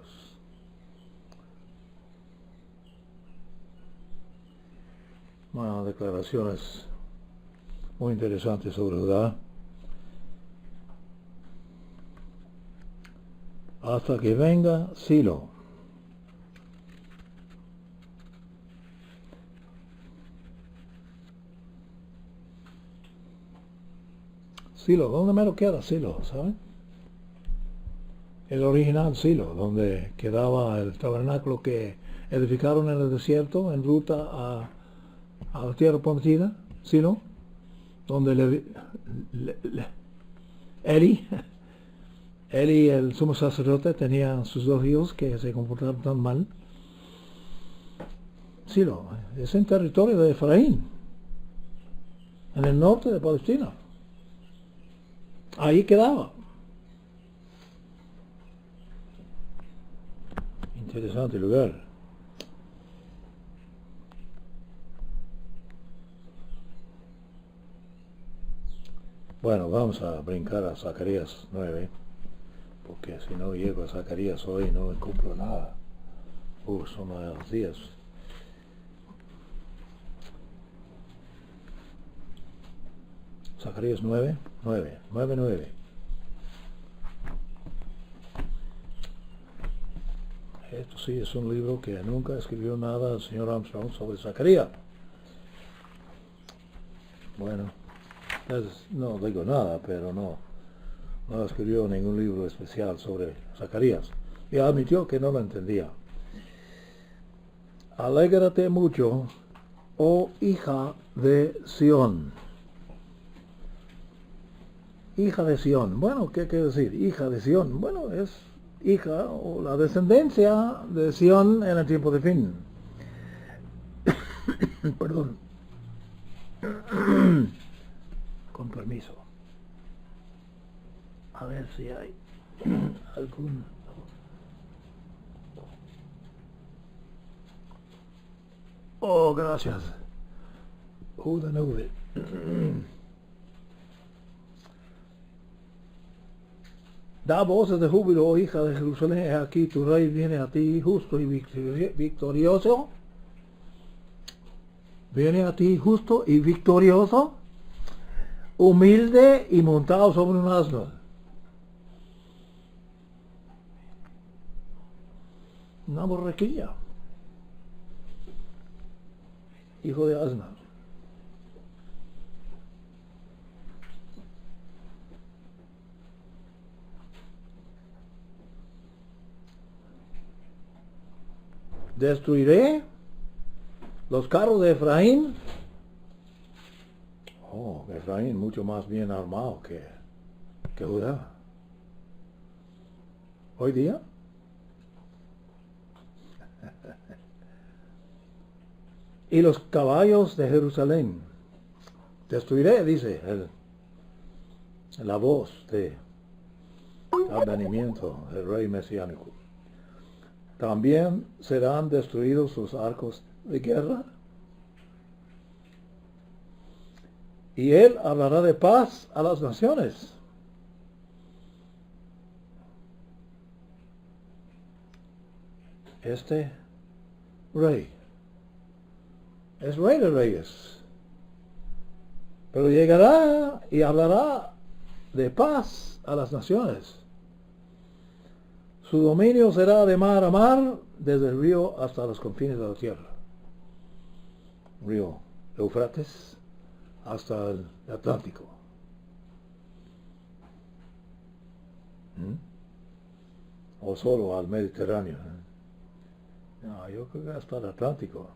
Bueno, declaraciones muy interesantes sobre Judá. Hasta que venga Silo. Silo, ¿dónde me lo queda Silo? ¿Saben? El original Silo, donde quedaba el tabernáculo que edificaron en el desierto en ruta a la tierra prometida, Silo, donde Eli, el sumo sacerdote, tenía sus dos hijos que se comportaron tan mal. Silo, es en territorio de Efraín, en el norte de Palestina. Ahí quedaba. Interesante lugar. Bueno, vamos a brincar a Zacarías 9, porque si no llego a Zacarías hoy no cumplo nada. Son los días. Zacarías 9. Esto sí es un libro que nunca escribió nada el señor Armstrong sobre Zacarías. Bueno, no digo nada, pero no escribió ningún libro especial sobre Zacarías. Y admitió que no lo entendía. Alégrate mucho, oh hija de Sión. Hija de Sión. Bueno, ¿qué quiere decir? Hija de Sión. Bueno, es hija o la descendencia de Sión en el tiempo de fin. Perdón. Con permiso. A ver si hay algún... Oh, gracias. Una nube. Da voces de júbilo, oh hija de Jerusalén, aquí tu rey viene a ti justo y victorioso. Viene a ti justo y victorioso, humilde y montado sobre un asno. Una borrequilla. Hijo de asna. Destruiré los carros de Efraín. Oh, Efraín mucho más bien armado que Judá. Hoy día. Y los caballos de Jerusalén. Destruiré, dice la voz de advenimiento del rey mesiánico. También serán destruidos sus arcos de guerra. Y él hablará de paz a las naciones. Este rey es rey de reyes. Pero llegará y hablará de paz a las naciones. Su dominio será de mar a mar, desde el río hasta los confines de la tierra. Río Éufrates hasta el Atlántico. O solo al Mediterráneo. No, yo creo que hasta el Atlántico.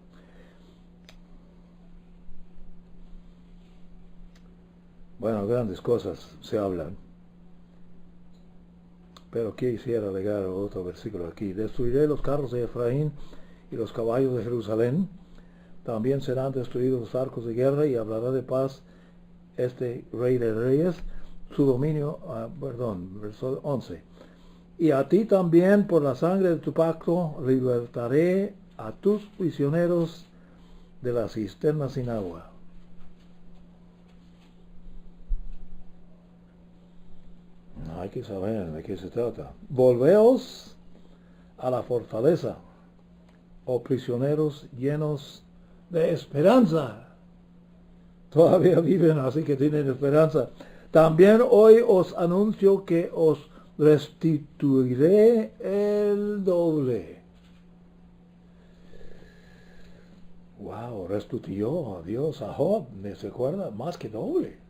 Bueno, grandes cosas se hablan. Pero quisiera agregar otro versículo aquí. Destruiré los carros de Efraín y los caballos de Jerusalén. También serán destruidos los arcos de guerra y hablará de paz este rey de reyes. Su dominio, verso 11. Y a ti también por la sangre de tu pacto libertaré a tus prisioneros de las cisternas sin agua. Hay que saber de qué se trata. Volveos a la fortaleza, oh prisioneros llenos de esperanza. Todavía viven, así que tienen esperanza. También hoy os anuncio que os restituiré el doble. Wow, restituyó a Dios a Job, ¿me se acuerda? Más que doble.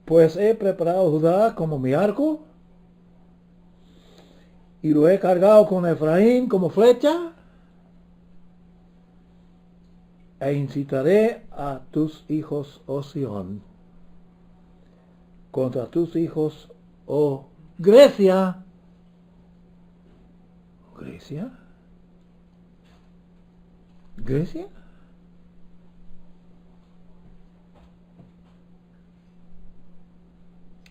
Pues he preparado Judá como mi arco, y lo he cargado con Efraín como flecha, e incitaré a tus hijos, oh Sión, contra tus hijos, oh Grecia. ¿Grecia? ¿Grecia?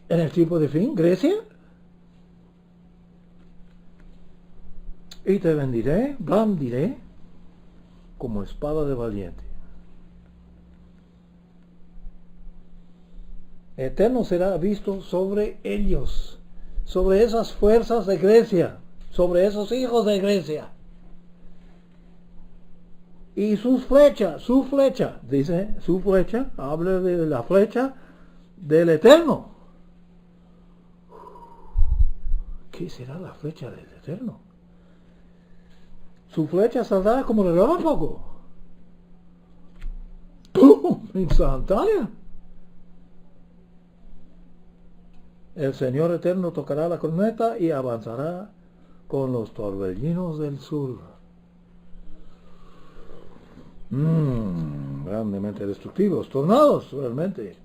¿En el tiempo de fin? ¿Grecia? Y te blandiré como espada de valiente. Eterno será visto sobre ellos, sobre esas fuerzas de Grecia, sobre esos hijos de Grecia. Y su flecha, dice, su flecha, habla de la flecha del Eterno. ¿Qué será la flecha del Eterno? Su flecha saldrá como el relámpago. ¡Pum! Instantánea. El Señor Eterno tocará la corneta y avanzará con los torbellinos del sur. Grandemente destructivos, tornados realmente.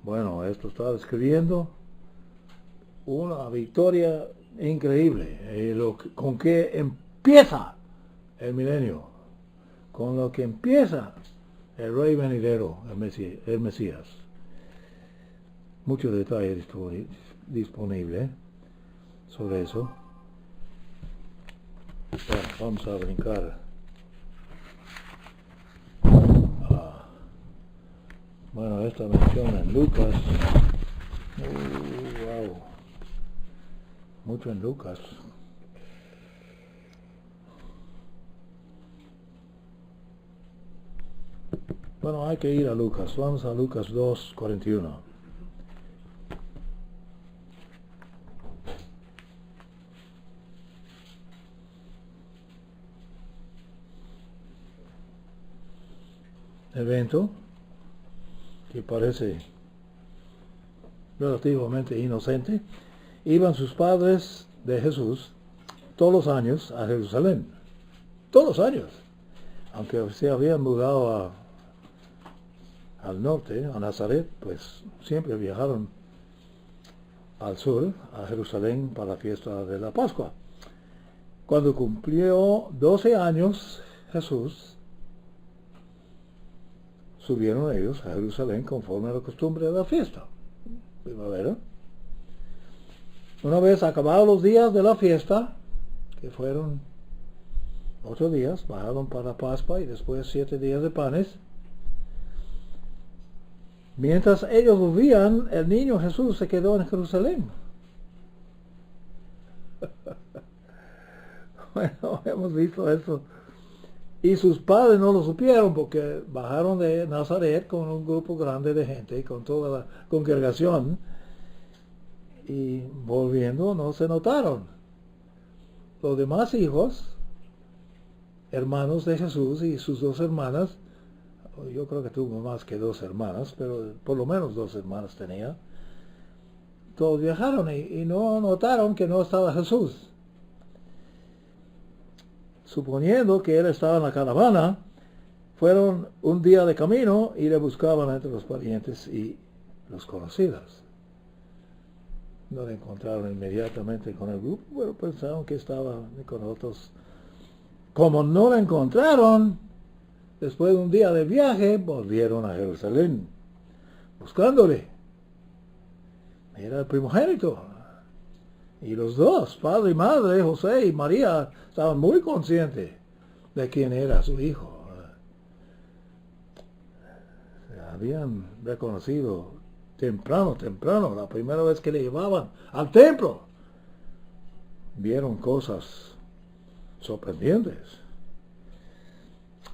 Bueno, esto está describiendo una victoria increíble, con que empieza el milenio, con lo que empieza el rey venidero, el Mesías. Mucho detalle disponible sobre eso. Bueno, vamos a brincar bueno, esta mención en Lucas. Wow, mucho en Lucas. Bueno, hay que ir a Lucas. Vamos a Lucas 2:41. Evento que parece relativamente inocente. Iban sus padres de Jesús todos los años a Jerusalén. Todos los años. Aunque se habían mudado al norte, a Nazaret, pues siempre viajaron al sur, a Jerusalén, para la fiesta de la Pascua. Cuando cumplió 12 años Jesús, subieron ellos a Jerusalén conforme a la costumbre de la fiesta primavera. Una vez acabados los días de la fiesta, que fueron 8 días, bajaron para Pascua y después 7 días de panes. Mientras ellos volvían, el niño Jesús se quedó en Jerusalén. Bueno, hemos visto eso. Y sus padres no lo supieron porque bajaron de Nazaret con un grupo grande de gente, con toda la congregación, y volviendo no se notaron. Los demás hijos, hermanos de Jesús y sus 2 hermanas, yo creo que tuvo más que 2 hermanas, pero por lo menos 2 hermanas tenía, todos viajaron y no notaron que no estaba Jesús. Suponiendo que él estaba en la caravana, fueron un día de camino y le buscaban entre los parientes y los conocidos. No le encontraron inmediatamente con el grupo, pero pensaron que estaba con otros. Como no la encontraron, después de un día de viaje, volvieron a Jerusalén, buscándole. Era el primogénito. Y los dos, padre y madre, José y María, estaban muy conscientes de quién era su hijo. Habían reconocido temprano, la primera vez que le llevaban al templo. Vieron cosas sorprendentes.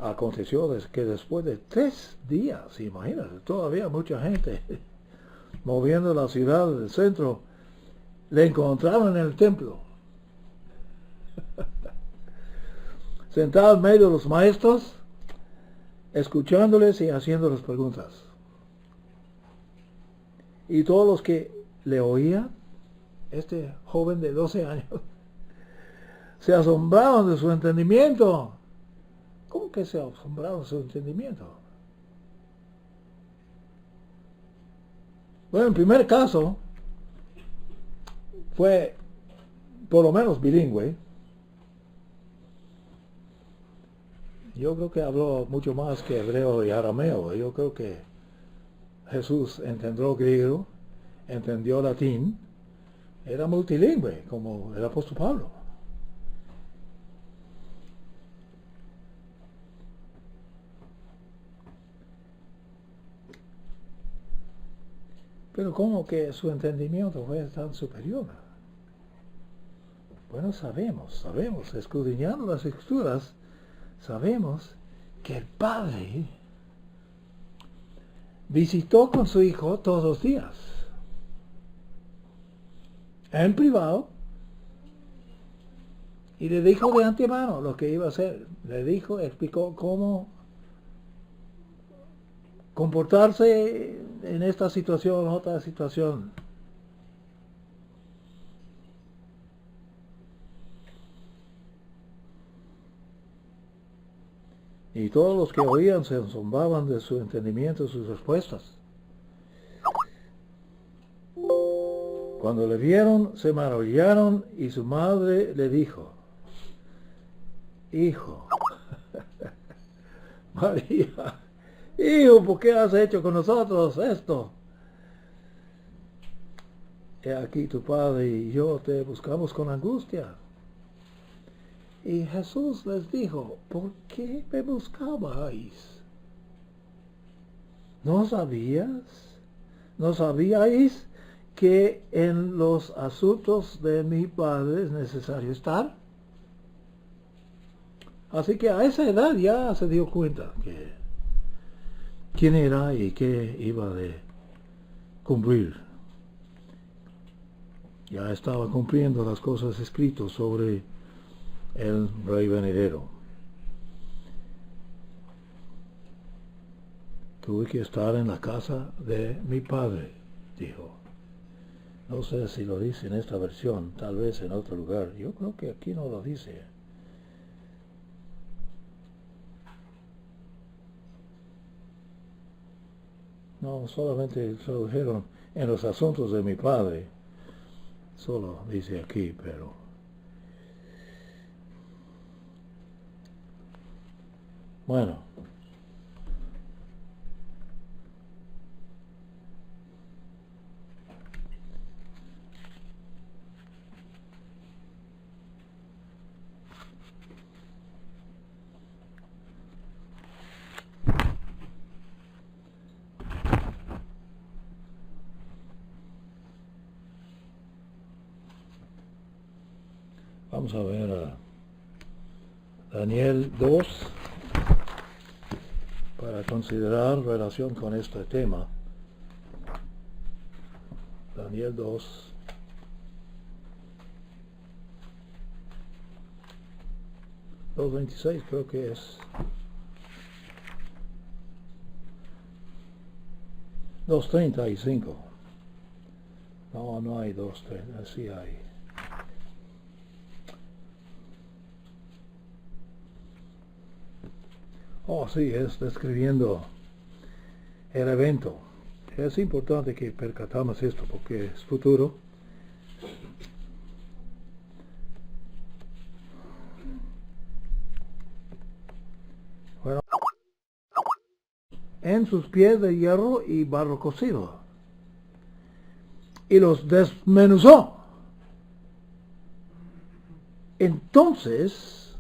Aconteció que después de 3 días, imagínate, todavía mucha gente moviendo la ciudad del centro, le encontraron en el templo, sentado en medio de los maestros, escuchándoles y haciéndoles preguntas. Y todos los que le oían, este joven de 12 años, se asombraron de su entendimiento. ¿Cómo que se asombraron de su entendimiento? Bueno, en primer caso, fue por lo menos bilingüe. Yo creo que habló mucho más que hebreo y arameo. Yo creo que Jesús entendió griego, entendió latín, era multilingüe como el apóstol Pablo. Pero ¿cómo que su entendimiento fue tan superior? Bueno, sabemos, escudriñando las escrituras, sabemos que el Padre visitó con su Hijo todos los días, en privado, y le dijo de antemano lo que iba a hacer. Le dijo, explicó cómo comportarse en esta situación, otra situación. Y todos los que oían se asombraban de su entendimiento y sus respuestas. Cuando le vieron, se maravillaron y su madre le dijo, hijo, María, hijo, ¿por qué has hecho con nosotros esto? He aquí tu padre y yo te buscamos con angustia. Y Jesús les dijo, ¿por qué me buscabais? ¿No sabíais que en los asuntos de mi Padre es necesario estar? Así que a esa edad ya se dio cuenta que quién era y qué iba de cumplir. Ya estaba cumpliendo las cosas escritas sobre el rey venidero. Tuve que estar en la casa de mi padre, dijo. No sé si lo dice en esta versión, tal vez en otro lugar. Yo creo que aquí no lo dice. No, solamente tradujeron en los asuntos de mi padre. Solo dice aquí, pero bueno. Vamos a ver a Daniel 2 para considerar relación con este tema. Daniel 2. Dos 26 creo que es. 2:35. No hay 2:30, sí hay. Oh, sí, es describiendo el evento. Es importante que percatamos esto porque es futuro. Bueno, en sus pies de hierro y barro cocido. Y los desmenuzó. Entonces,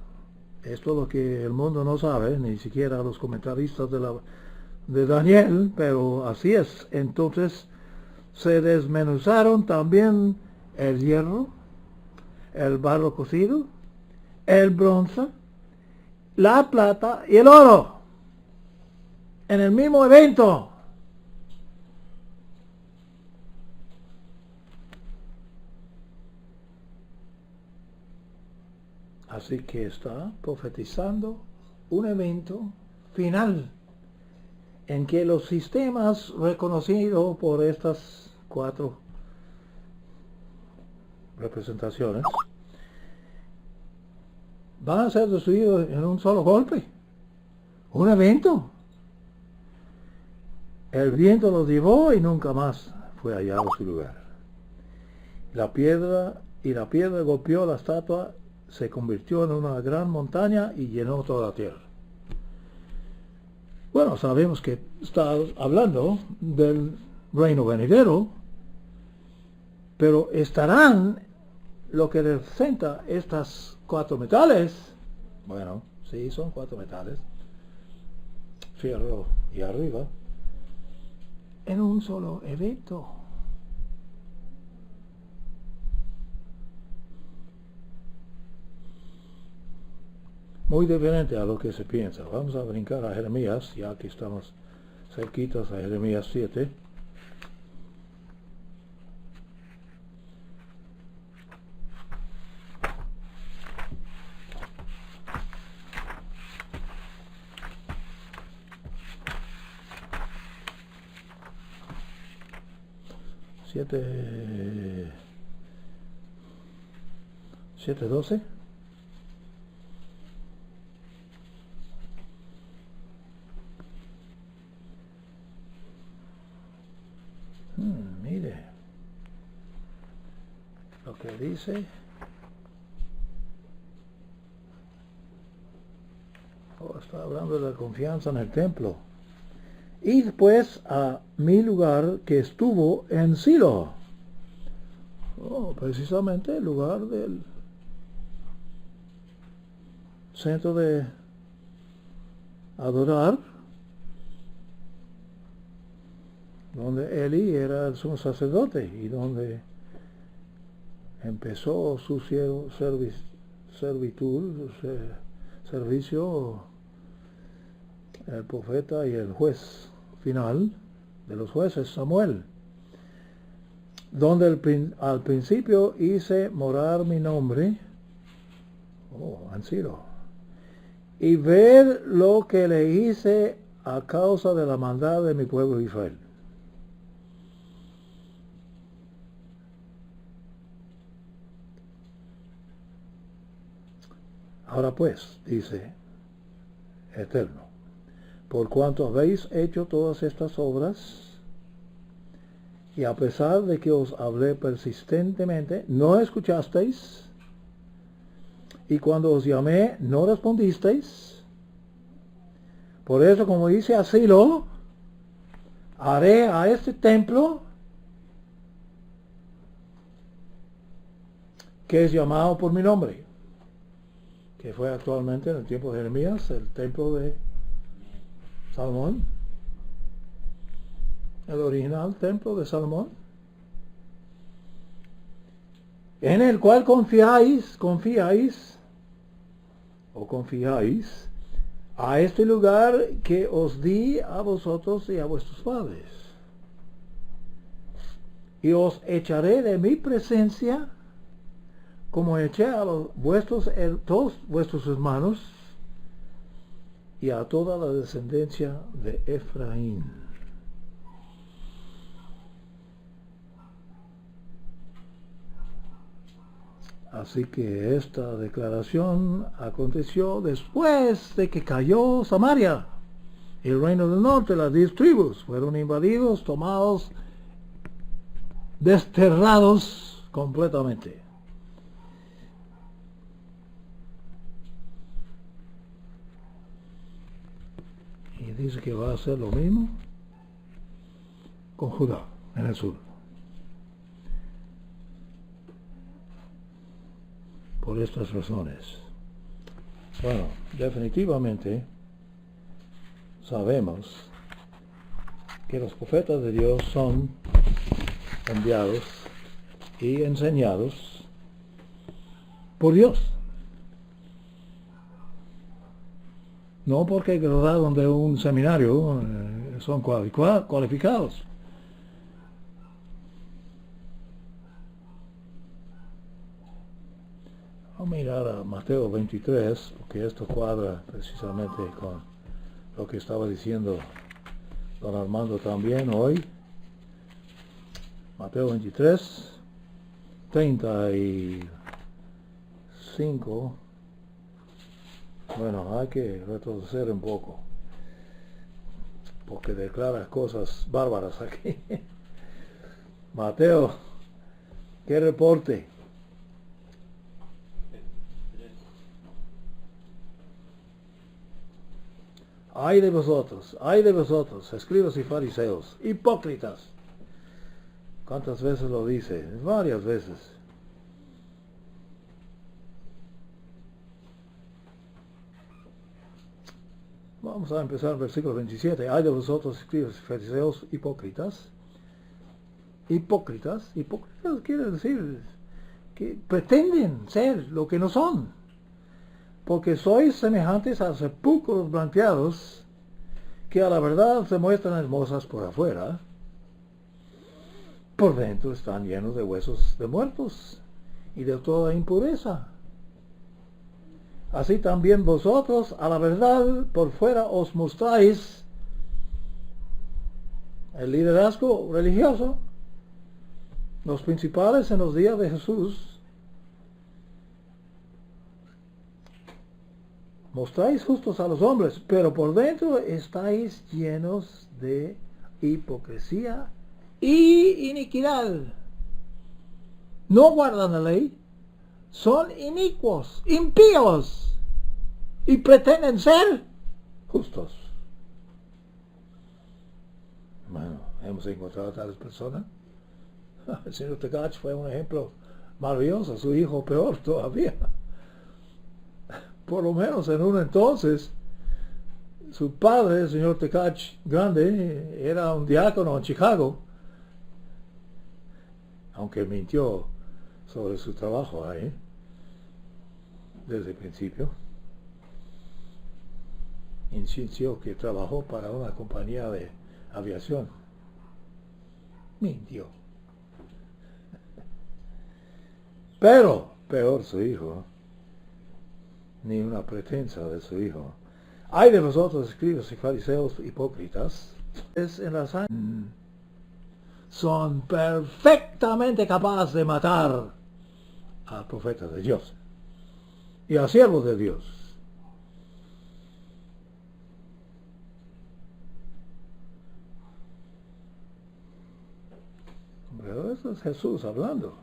esto es lo que el mundo no sabe, ni siquiera los comentaristas de Daniel, pero así es. Entonces se desmenuzaron también el hierro, el barro cocido, el bronce, la plata y el oro en el mismo evento. Así que está profetizando un evento final en que los sistemas reconocidos por estas 4 representaciones van a ser destruidos en un solo golpe. Un evento. El viento los llevó y nunca más fue hallado su lugar. La piedra golpeó la estatua, se convirtió en una gran montaña y llenó toda la tierra. Bueno, sabemos que está hablando del reino venidero, pero estarán lo que representa estas 4 metales. Bueno, sí, son 4 metales, fierro y arriba, en un solo evento. Muy diferente a lo que se piensa. Vamos a brincar a Jeremías, ya que estamos cerquitas a Jeremías 7. Siete 12. Mire lo que dice. Está hablando de la confianza en el templo. Id pues a mi lugar que estuvo en Silo. Precisamente el lugar del centro de adorar, donde Eli era el sumo sacerdote y donde empezó su servicio el profeta y el juez final de los jueces, Samuel, donde al principio hice morar mi nombre, en Silo, y ver lo que le hice a causa de la maldad de mi pueblo Israel. Ahora pues, dice Eterno, por cuanto habéis hecho todas estas obras, y a pesar de que os hablé persistentemente, no escuchasteis, y cuando os llamé, no respondisteis. Por eso, como dice Asilo, haré a este templo, que es llamado por mi nombre, que fue actualmente en el tiempo de Jeremías el templo de Salomón, el original templo de Salomón, en el cual confiáis a este lugar que os di a vosotros y a vuestros padres. Y os echaré de mi presencia, como eché a todos vuestros hermanos y a toda la descendencia de Efraín. Así que esta declaración aconteció después de que cayó Samaria. El reino del norte, las 10 tribus, fueron invadidos, tomados, desterrados completamente. Y dice que va a hacer lo mismo con Judá en el sur. Por estas razones. Bueno, definitivamente sabemos que los profetas de Dios son enviados y enseñados por Dios. No porque graduaron de un seminario son cualificados. Vamos a mirar a Mateo 23, porque esto cuadra precisamente con lo que estaba diciendo don Armando también hoy. Mateo 23, 35. Bueno, hay que retroceder un poco, porque declara cosas bárbaras aquí. Mateo, ¿qué reporte? Ay de vosotros, escribas y fariseos, hipócritas. ¿Cuántas veces lo dice? Varias veces. Vamos a empezar el versículo 27. Ay de vosotros, escribas y fariseos, hipócritas. Hipócritas quiere decir que pretenden ser lo que no son. Porque sois semejantes a sepulcros blanqueados, que a la verdad se muestran hermosas por afuera, por dentro están llenos de huesos de muertos y de toda impureza. Así también vosotros a la verdad por fuera os mostráis el liderazgo religioso, los principales en los días de Jesús. Mostráis justos a los hombres, pero por dentro estáis llenos de hipocresía y iniquidad. No guardan la ley, son inicuos, impíos, y pretenden ser justos. Bueno, hemos encontrado a tales personas. El señor Tkach fue un ejemplo maravilloso, su hijo peor todavía. Por lo menos en un entonces, su padre, el señor Tkach Grande, era un diácono en Chicago, aunque mintió sobre su trabajo ahí, desde el principio. Insistió que trabajó para una compañía de aviación. Mintió. Pero, peor su hijo, ni una pretensa de su hijo. Ay de vosotros, escribas y fariseos hipócritas, es en la sangre. Son perfectamente capaces de matar a profetas de Dios y a siervos de Dios. Pero eso es Jesús hablando.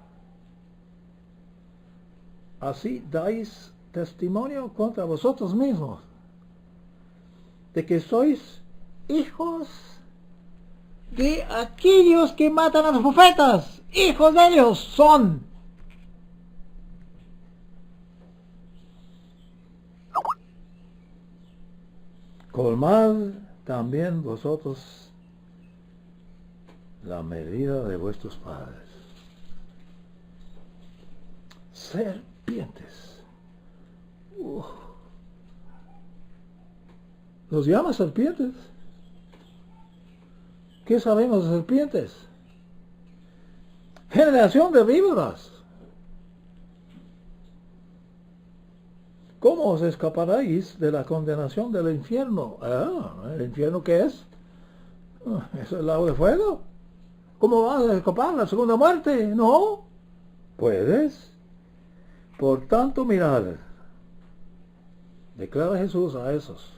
Así dais testimonio contra vosotros mismos de que sois hijos de aquellos que matan a los profetas. Hijos de ellos son. Colmad también vosotros la medida de vuestros padres. Serpientes. Los llama serpientes. ¿Qué sabemos de serpientes? Generación de víboras. ¿Cómo os escaparéis de la condenación del infierno? ¿El infierno qué es? ¿Es el lago de fuego? ¿Cómo vas a escapar la segunda muerte? No. ¿Puedes? Por tanto, mirad, declara Jesús a esos.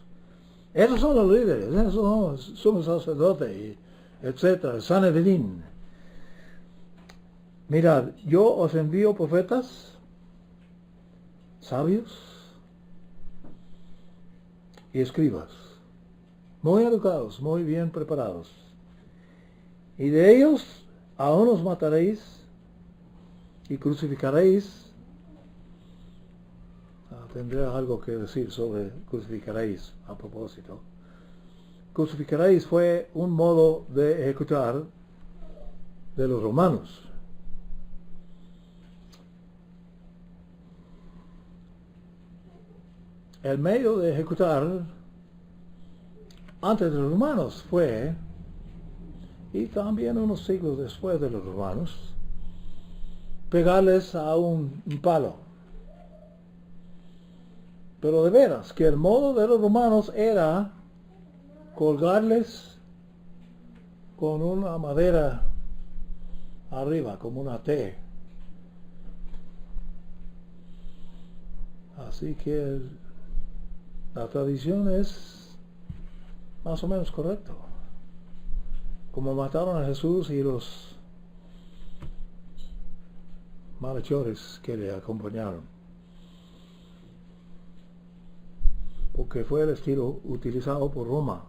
Esos son los líderes, esos son los sumos sacerdotes, etcétera, el Sanedrín. Mirad, yo os envío profetas, sabios y escribas, muy educados, muy bien preparados. Y de ellos a unos mataréis y crucificaréis. Tendré algo que decir sobre crucificaréis a propósito. Crucificaréis fue un modo de ejecutar de los romanos. El medio de ejecutar antes de los romanos fue, y también unos siglos después de los romanos, pegarles a un palo. Pero de veras, que el modo de los romanos era colgarles con una madera arriba, como una T. Así que la tradición es más o menos correcto. Como mataron a Jesús y los malhechores que le acompañaron. Porque fue el estilo utilizado por Roma.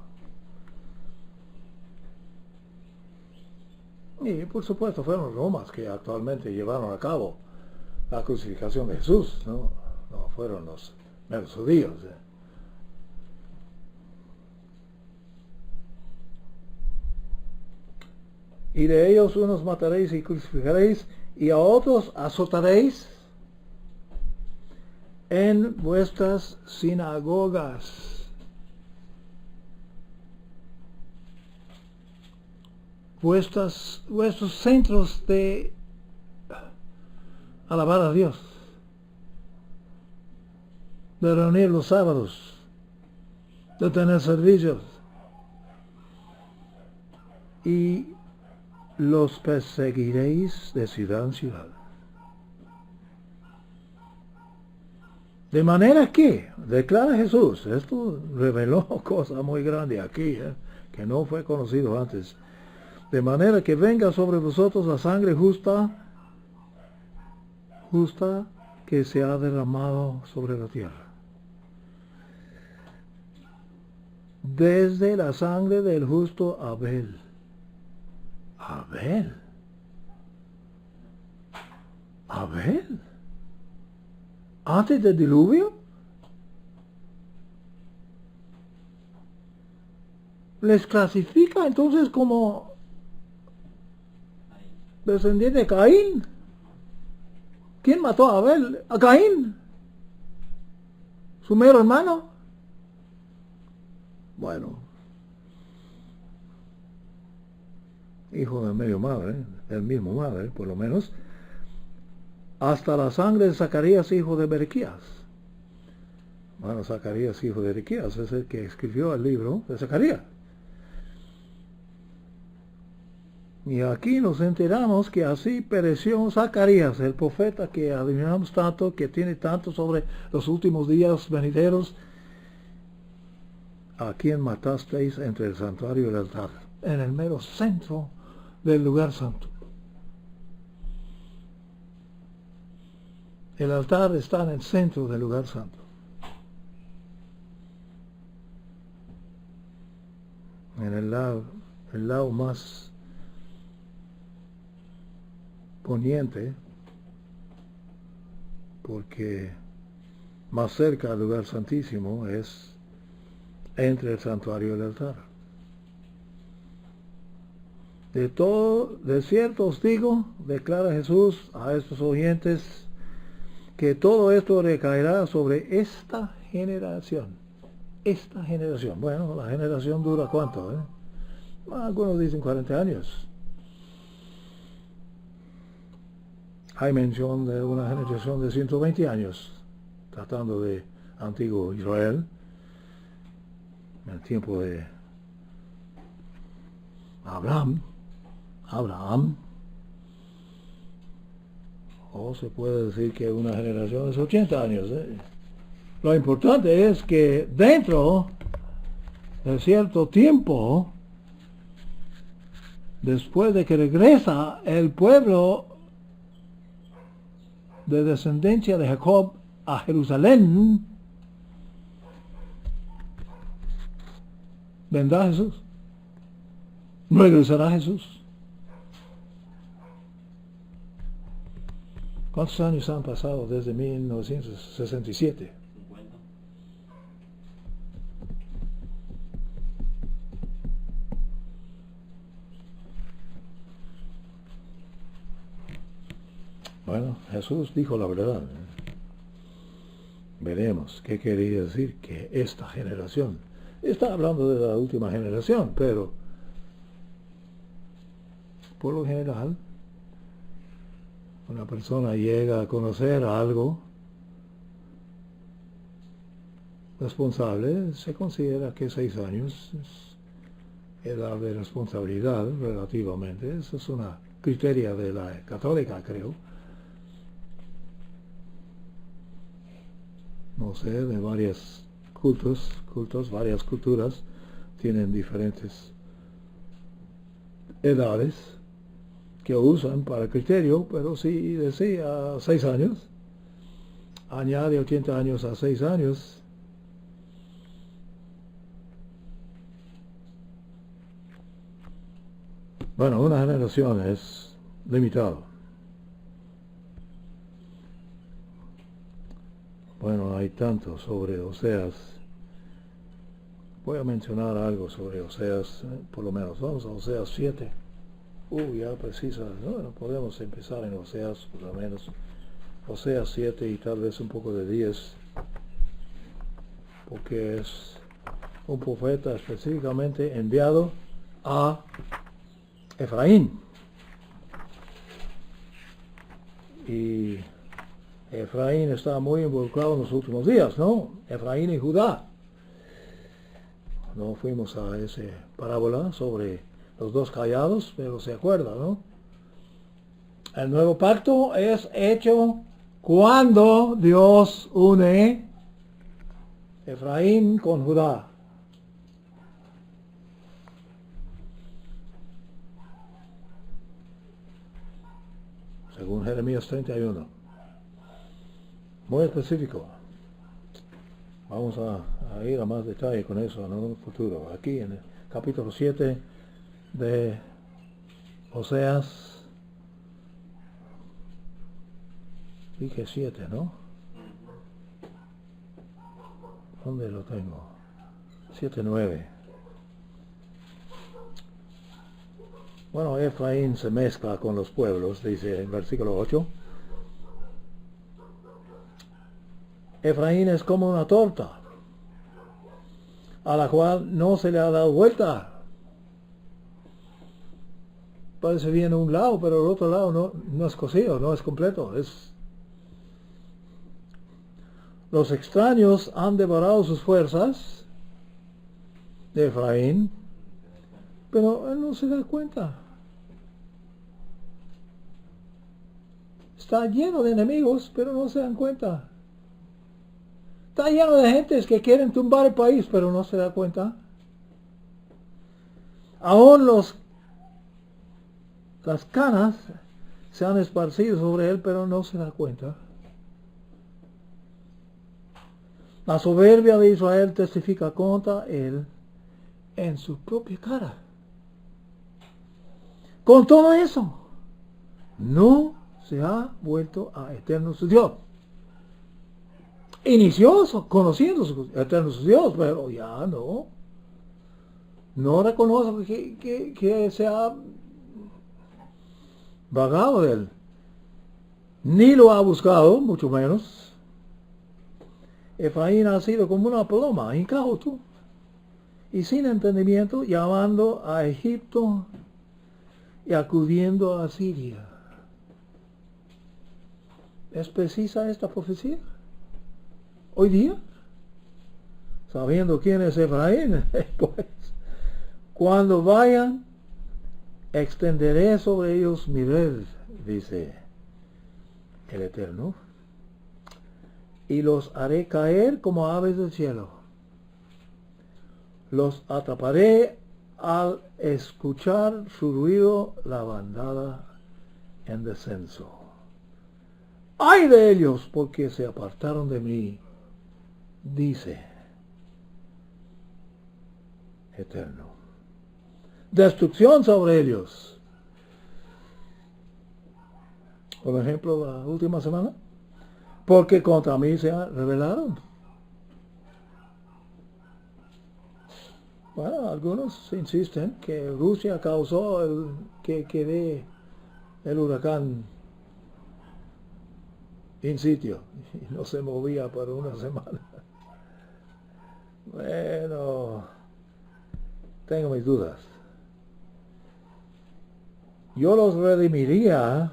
Y por supuesto fueron los romanos que actualmente llevaron a cabo la crucificación de Jesús, no fueron los meros judíos. Y de ellos unos mataréis y crucificaréis, y a otros azotaréis en vuestras sinagogas, vuestros centros de alabar a Dios, de reunir los sábados, de tener servicios, y los perseguiréis de ciudad en ciudad. De manera que, declara Jesús, esto reveló cosa muy grande aquí, que no fue conocido antes. De manera que venga sobre vosotros la sangre justa que se ha derramado sobre la tierra. Desde la sangre del justo Abel. Abel. Antes del diluvio, les clasifica entonces como descendiente de Caín. ¿Quién mató a Abel? A Caín, su mero hermano. Bueno, hijo de medio madre, del mismo madre, por lo menos. Hasta la sangre de Zacarías, hijo de Berequías. Bueno, Zacarías, hijo de Berequías, es el que escribió el libro de Zacarías. Y aquí nos enteramos que así pereció Zacarías, el profeta que adivinamos tanto, que tiene tanto sobre los últimos días venideros, a quien matasteis entre el santuario y el altar, en el mero centro del lugar santo. El altar está en el centro del lugar santo. En el lado más poniente, porque más cerca del lugar santísimo es entre el santuario y el altar. De cierto os digo, declara Jesús a estos oyentes, que todo esto recaerá sobre esta generación. Esta generación. Bueno, la generación dura ¿cuánto? Algunos dicen 40 años. Hay mención de una generación de 120 años, tratando de antiguo Israel, en el tiempo de Abraham, O se puede decir que una generación es 80 años. Lo importante es que dentro de cierto tiempo, después de que regresa el pueblo de descendencia de Jacob a Jerusalén, vendrá Jesús. Regresará Jesús. ¿Cuántos años han pasado desde 1967? 50. Bueno, Jesús dijo la verdad. Veremos qué quería decir que esta generación. Está hablando de la última generación, pero por lo general, una persona llega a conocer algo responsable, se considera que 6 años es edad de responsabilidad relativamente. Eso es una criteria de la católica, creo. No sé, de varios cultos, varias culturas tienen diferentes edades que usan para criterio, pero si decía 6 años, añade 80 años a 6 años, bueno, una generación es limitado. Bueno, hay tanto sobre Oseas. Voy a mencionar algo sobre Oseas, por lo menos. Vamos a Oseas 7. Ya precisa, ¿no? Podemos empezar en Oseas, por lo menos. Oseas 7 y tal vez un poco de 10. Porque es un profeta específicamente enviado a Efraín. Y Efraín está muy involucrado en los últimos días, ¿no? Efraín y Judá. No fuimos a esa parábola sobre los dos callados, pero se acuerda, ¿no? El nuevo pacto es hecho cuando Dios une Efraín con Judá. Según Jeremías 31. Muy específico. Vamos a ir a más detalle con eso en un futuro. Aquí en el capítulo 7 de Oseas. Dije 7, ¿no? ¿Dónde lo tengo? 7:9. Bueno, Efraín se mezcla con los pueblos, dice en versículo 8. Efraín es como una torta, a la cual no se le ha dado vuelta. Parece bien un lado, pero el otro lado no es cocido, no es completo. Los extraños han devorado sus fuerzas de Efraín, pero él no se da cuenta. Está lleno de enemigos, pero no se dan cuenta. Está lleno de gentes que quieren tumbar el país, pero no se da cuenta. Aún las canas se han esparcido sobre él, pero no se da cuenta. La soberbia de Israel testifica contra él en su propia cara. Con todo eso, no se ha vuelto a eterno su Dios. Inició conociendo su eterno su Dios, pero ya no. No reconoce que se ha vagado de él. Ni lo ha buscado, mucho menos. Efraín ha sido como una paloma, incauto y sin entendimiento, llamando a Egipto y acudiendo a Siria. ¿Es precisa esta profecía hoy día? Sabiendo quién es Efraín, pues, cuando vayan, extenderé sobre ellos mi red, dice el Eterno, y los haré caer como aves del cielo. Los atraparé al escuchar su ruido la bandada en descenso. ¡Ay de ellos! Porque se apartaron de mí, dice Eterno. Destrucción sobre ellos. Por ejemplo, la última semana, porque contra mí se rebelaron. Bueno, algunos insisten que Rusia causó que el huracán in sitio y no se movía por una semana. Bueno, tengo mis dudas. Yo los redimiría,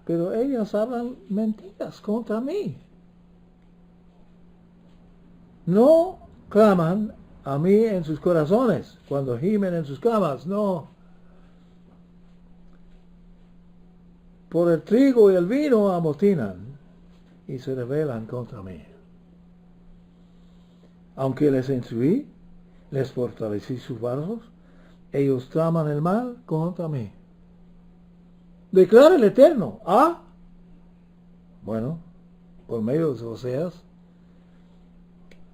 pero ellos hablan mentiras contra mí. No claman a mí en sus corazones, cuando gimen en sus camas, no. Por el trigo y el vino amotinan y se rebelan contra mí. Aunque les instruí, les fortalecí sus brazos, ellos traman el mal contra mí. Declara el Eterno. Bueno, por medio de Oseas,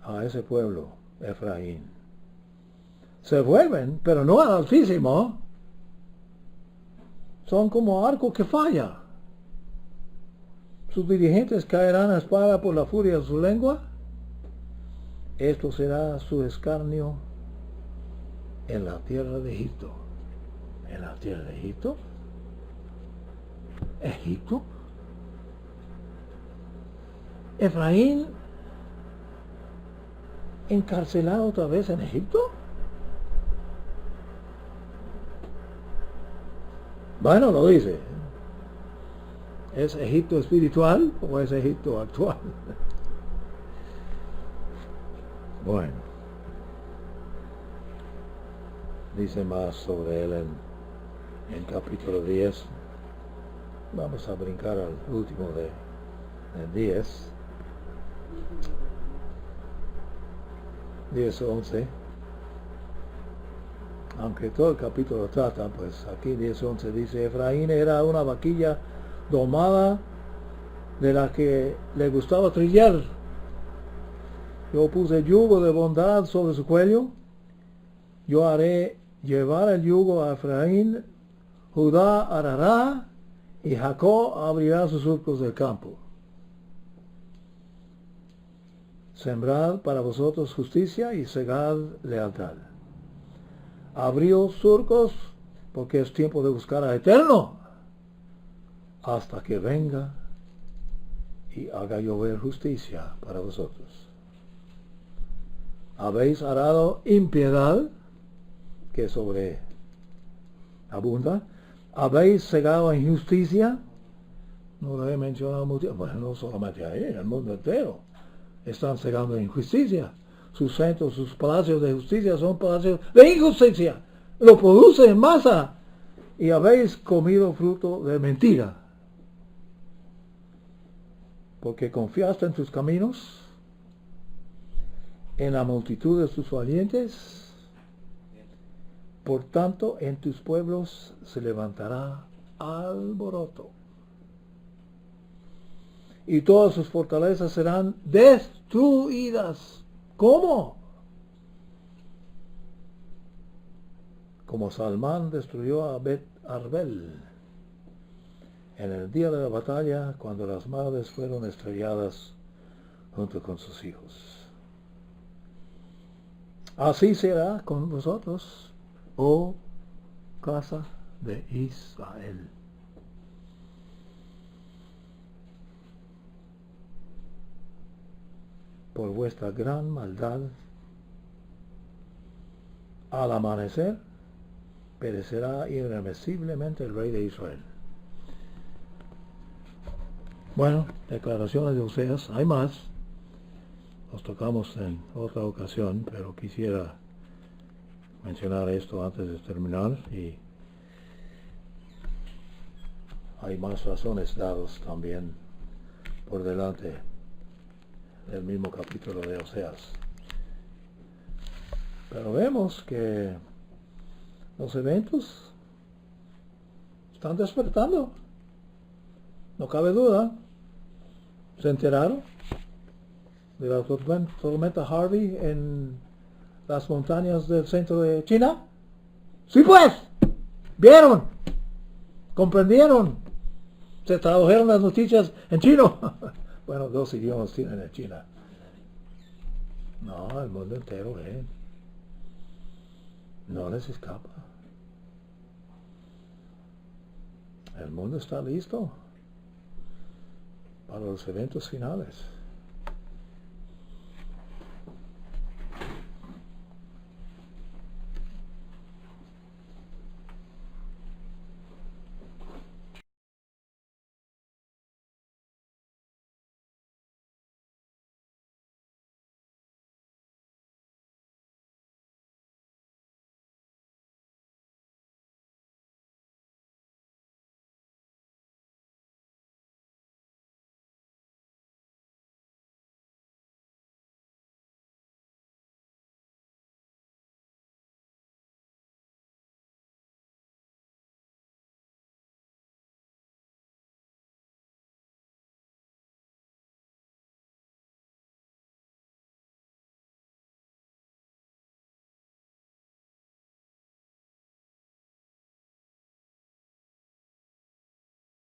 a ese pueblo, Efraín. Se vuelven, pero no al Altísimo. Son como arco que falla. Sus dirigentes caerán a espada por la furia de su lengua. Esto será su escarnio en la tierra de Egipto. ¿En la tierra de Egipto? ¿Egipto? ¿Efraín encarcelado otra vez en Egipto? Bueno, lo dice. ¿Es Egipto espiritual o es Egipto actual? Bueno, dice más sobre él en capítulo 10. Vamos a brincar al último de 10. 10:11. Aunque todo el capítulo trata, pues aquí 10:11 dice: Efraín era una vaquilla domada de la que le gustaba trillar. Yo puse yugo de bondad sobre su cuello. Yo haré llevar el yugo a Efraín. Judá arará y Jacob abrirá sus surcos del campo. Sembrad para vosotros justicia y segad lealtad. Abrió surcos porque es tiempo de buscar al Eterno hasta que venga y haga llover justicia para vosotros. Habéis arado impiedad, que sobre abunda. Habéis segado injusticia. No lo he mencionado mucho. Bueno, no solamente ahí, en el mundo entero están segando injusticia. Sus centros, sus palacios de justicia son palacios de injusticia. Lo produce en masa. Y habéis comido fruto de mentira. Porque confiaste en tus caminos, en la multitud de tus valientes. Por tanto, en tus pueblos se levantará alboroto. Y todas sus fortalezas serán destruidas. ¿Cómo? Como Salmán destruyó a Bet Arbel en el día de la batalla, cuando las madres fueron estrelladas junto con sus hijos. Así será con vosotros, oh casa de Israel. Por vuestra gran maldad, al amanecer, perecerá irremisiblemente el rey de Israel. Bueno, declaraciones de Oseas, hay más. Los tocamos en otra ocasión, pero quisiera mencionar esto antes de terminar y hay más razones dadas también por delante del mismo capítulo de Oseas. Pero vemos que los eventos están despertando. No cabe duda. ¿Se enteraron de la tormenta Harvey en las montañas del centro de China? Sí, pues. ¿Vieron? ¿Comprendieron? Se tradujeron las noticias en chino. Bueno, 2 idiomas tienen en China. No, el mundo entero, no les escapa. El mundo está listo para los eventos finales.